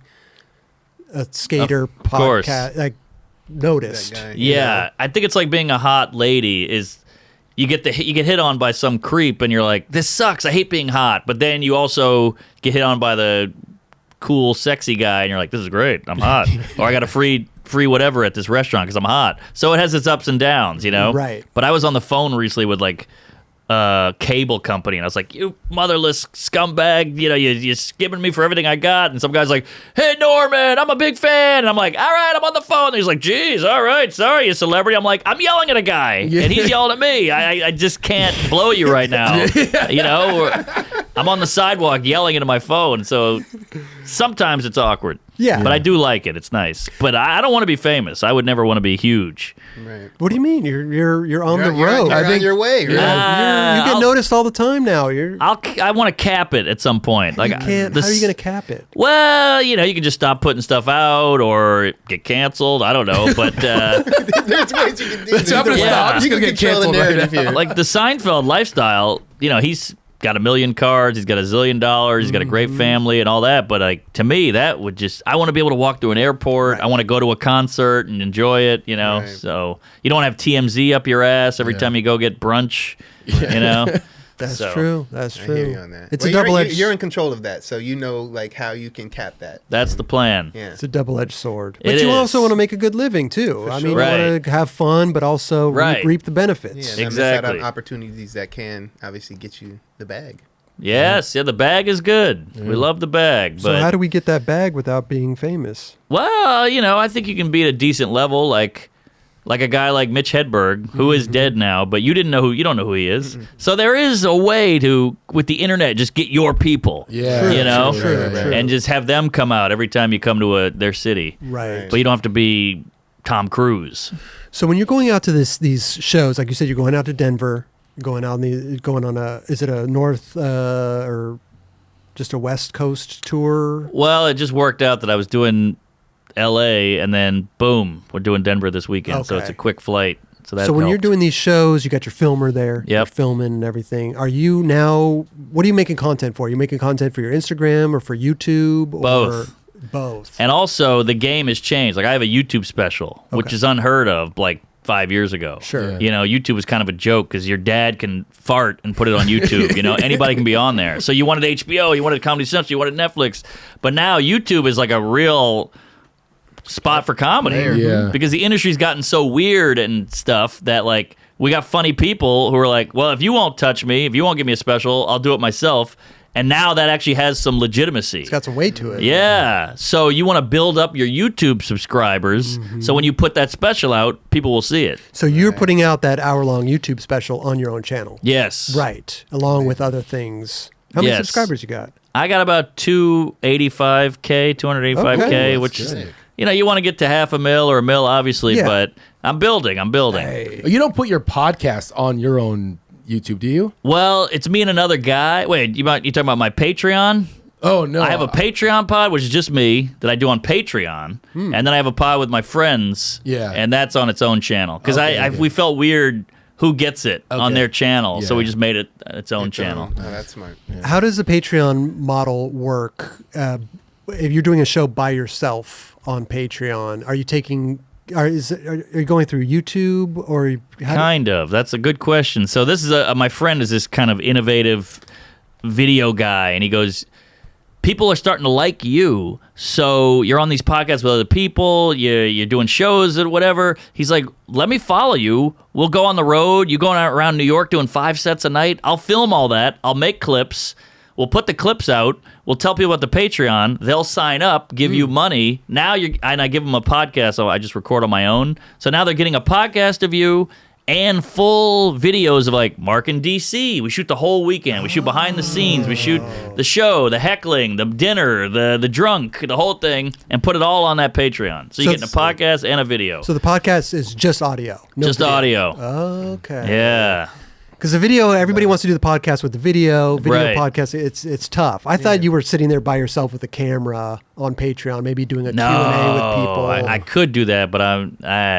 a skater podcast like noticed. Yeah, I think it's like being a hot lady. Is you get hit on by some creep, and you're like, this sucks. I hate being hot. But then you also get hit on by the cool, sexy guy, and you're like, this is great. I'm hot, or I got a free whatever at this restaurant because I'm hot. So it has its ups and downs, Right. But I was on the phone recently with like cable company, and I was like, you motherless scumbag, you're skimming me for everything I got. And some guy's like, hey Norman, I'm a big fan. And I'm like, all right, I'm on the phone. And he's like, geez, all right, sorry, you celebrity. I'm like, I'm yelling at a guy and he's yelling at me. I just can't blow you right now. I'm on the sidewalk yelling into my phone, so sometimes it's awkward. Yeah. But I do like it. It's nice. But I don't want to be famous. I would never want to be huge. Right. What do you mean? You're on the road. You're on your way. Right? You get noticed all the time now. I want to cap it at some point. Like how are you going to cap it? Well, you can just stop putting stuff out or get canceled. I don't know, but There's ways you can do That's up it. to stop. You You can can get control the canceled right narrative here. like the Seinfeld lifestyle, he's got $1 million cards, he's got $1 zillion, he's got a great family and all that. But like to me, that would I want to be able to walk through an airport. Right. I want to go to a concert and enjoy it. Right. So you don't have TMZ up your ass every time you go get brunch. That's So, true. That's I hear you true. on that. It's Well, a double-edged. You're in control of that, so you know like how you can cap that. That's the plan. Yeah. It's a double-edged sword. But It you is. also want to make a good living too. I mean, sure. you want to have fun, but also Right. reap the benefits. Yeah, and not miss Exactly. out on opportunities that can obviously get you the bag. Yes, the bag is good. We love the bag. So but how do we get that bag without being famous? Well, I think you can be at a decent level, like a guy like Mitch Hedberg, who is dead now, but you don't know who he is. So there is a way to, with the internet, just get your people. Yeah. True. And just have them come out every time you come to their city. Right. But you don't have to be Tom Cruise. So when you're going out to these shows, like you said, you're going out to Denver, going on is it a north or just a west coast tour? Well, it just worked out that I was doing L.A. and then boom, we're doing Denver this weekend. So Okay. it's a quick flight. So when you're doing these shows, you got your filmer there. Yep. You're filming and everything. Are you now? What are you making content for? Are you making content for your Instagram or for YouTube? Both. Or both. And also, the game has changed. Like, I have a YouTube special, which Okay. is unheard of, like 5 years ago. Sure. You know, YouTube was kind of a joke because your dad can fart and put it on YouTube. Anybody can be on there. So you wanted HBO, you wanted Comedy Central, you wanted Netflix. But now YouTube is like a real spot for comedy. Yeah. Because the industry's gotten so weird and stuff that, like, we got funny people who are like, well, if you won't touch me, if you won't give me a special, I'll do it myself. And now that actually has some legitimacy. It's got some weight to it. Yeah. So you want to build up your YouTube subscribers. So when you put that special out, people will see it. So you're putting out that hour-long YouTube special on your own channel. Yes. Right. Along with other things. How many Yes. subscribers you got? I got about 285K, Okay. which is, good. you want to get to $500,000 or $1 million, obviously, Yeah. but I'm building. Hey. You don't put your podcast on your own YouTube, do you? Well, it's me and another guy. Wait, you talking about my Patreon? Oh no, I have a Patreon pod, which is just me, that I do on Patreon, and then I have a pod with my friends, Yeah. and that's on its own channel. Because we felt weird who gets it on Okay. their channel, so Yeah. we just made it its own channel. Oh, that's smart. How does the Patreon model work? If you're doing a show by yourself on Patreon, are you taking are you going through YouTube or kind of? That's a good question. So this is my friend is this kind of innovative video guy, and he goes, people are starting to like you, so you're on these podcasts with other people, you're doing shows or whatever. He's like, let me follow you. We'll go on the road. You going out around New York doing 5 sets a night. I'll film all that. I'll make clips. We'll put the clips out. We'll tell people about the Patreon. They'll sign up, give you money. Now and I give them a podcast, so I just record on my own. So now they're getting a podcast of you and full videos of like Mark in DC. We shoot the whole weekend. We shoot behind the scenes. We shoot the show, the heckling, the dinner, the drunk, the whole thing, and put it all on that Patreon. So you're getting a podcast and a video. So the podcast is just audio. No just video. Audio. Okay. Yeah. Because the video, everybody wants to do the podcast with the video Right. podcast. It's tough. I thought you were sitting there by yourself with a camera on Patreon, maybe doing a Q&A with people. I could do that, but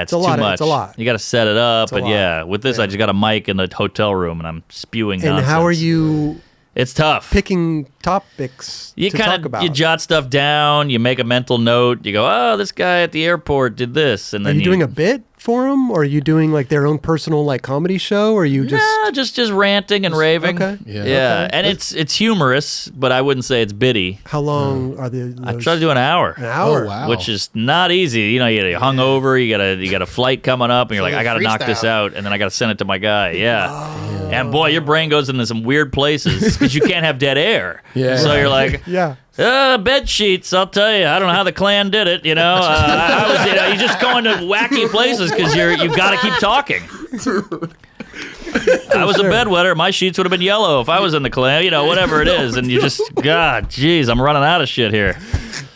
it's too much. It's a lot. You got to set it up, but lot. with this, I just got a mic in the hotel room, and I'm spewing And nonsense. how are you It's tough. picking topics You to talk kind about? of jot stuff down. You make a mental note. You go, oh, this guy at the airport did this, and Are then you doing a bit for them, or are you doing like their own personal like comedy show, or are you just just ranting and raving. Okay. Yeah, Okay. and it's humorous, but I wouldn't say it's bitty. how long are the? I try to do an hour. An hour. Oh, wow. Which is not easy. You know, you're hungover. You got a flight coming up, and you're like, I got to knock this freestyle. out, and then I got to send it to my guy. Yeah. And boy, your brain goes into some weird places because you can't have dead air. Yeah. So you're like, Yeah. bed sheets. I'll tell you. I don't know how the Klan did it. You know, I was. You just go into wacky places because you got to keep talking. I was a bedwetter. My sheets would have been yellow if I was in the Klan. You know, whatever it is, and you just, God, geez, I'm running out of shit here.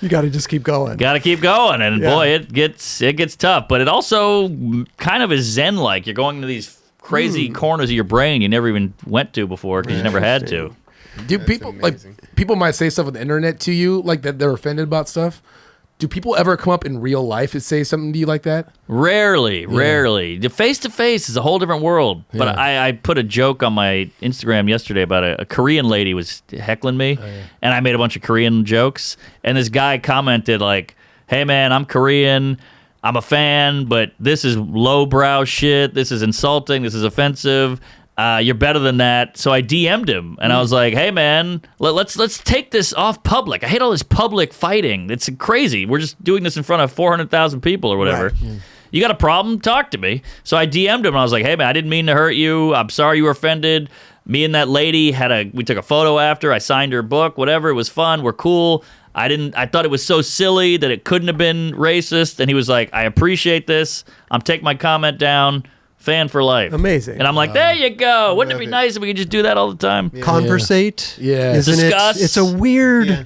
You got to just keep going. Got to keep going, and boy, it gets tough. But it also kind of is zen-like. You're going to these crazy corners of your brain you never even went to before because you never had to. Do people amazing. people might say stuff on the internet to you like that they're offended about stuff? Do people ever come up in real life and say something to you like that? Rarely. The face-to-face is a whole different world. But Yeah. I put a joke on my Instagram yesterday about a Korean lady was heckling me, and I made a bunch of Korean jokes. And this guy commented like, hey, man, I'm Korean. I'm a fan, but this is lowbrow shit. This is insulting. This is offensive. You're better than that. So I DM'd him, and I was like, hey, man, let's take this off public. I hate all this public fighting. It's crazy. We're just doing this in front of 400,000 people or whatever. Right. You got a problem? Talk to me. So I DM'd him, and I was like, hey, man, I didn't mean to hurt you. I'm sorry you were offended. Me and that lady we took a photo after. I signed her book, whatever. It was fun. We're cool. I thought it was so silly that it couldn't have been racist. And he was like, I appreciate this. I'm taking my comment down. Fan for life. Amazing. And I'm like, there you go. Wouldn't it be nice if we could just do that all the time? Conversate. Yeah. Isn't Discuss. it? It's a weird Yeah.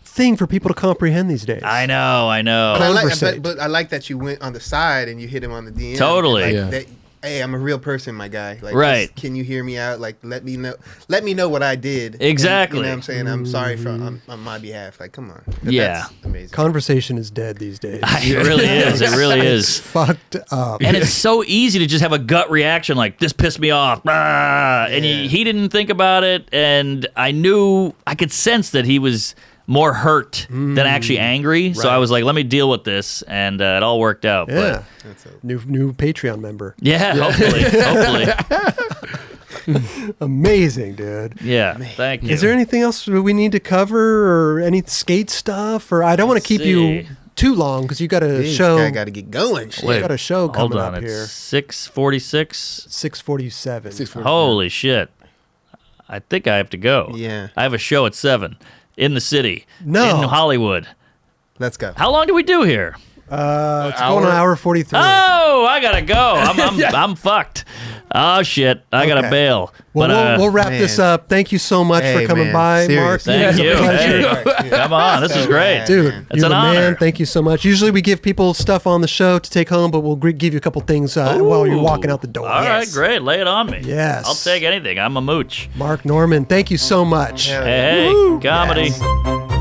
thing for people to comprehend these days. I know. But I, like, Conversate. but I like that you went on the side and you hit him on the DM. Totally. Like, Yeah. that, hey, I'm a real person, my guy. Like, Right. just, can you hear me out? Like, let me know what I did. And, Exactly. you know what I'm saying? I'm sorry on my behalf. Like, come on. Yeah. That's amazing. Conversation is dead these days. It really is. It really is. Fucked up. And it's so easy to just have a gut reaction like, this pissed me off. Ah, and he didn't think about it. And I could sense that he was more hurt than actually angry. So I was like, let me deal with this. And it all worked out. Yeah. But New Patreon member. yeah, hopefully. Amazing, dude. Yeah, thank you. Is there anything else we need to cover or any skate stuff? Or I don't want to keep you see. too long because you got a This show. guy got to get going. Shit. Wait, got a show hold coming on, up it's here. 6:46. 6:47. Holy shit. I think I have to go. Yeah. I have a show at 7 in the city. No. In Hollywood. Let's go. How long do we do here? It's going on hour 43. Oh, I gotta go. I'm fucked. Oh shit, I gotta Okay. bail. Well, But we'll wrap this man. up. Thank you so much for Hey, coming man. by, Serious. Mark. Thank It's a you. pleasure. Hey, come on, this is great. Dude, It's you're an the honor. man. Thank you so much. Usually we give people stuff on the show to take home, but we'll give you a couple things while you're walking out the door. All right, great. Lay it on me. Yes. I'll take anything. I'm a mooch. Mark Norman, thank you so much. Hell Hey, yeah. comedy. Yes.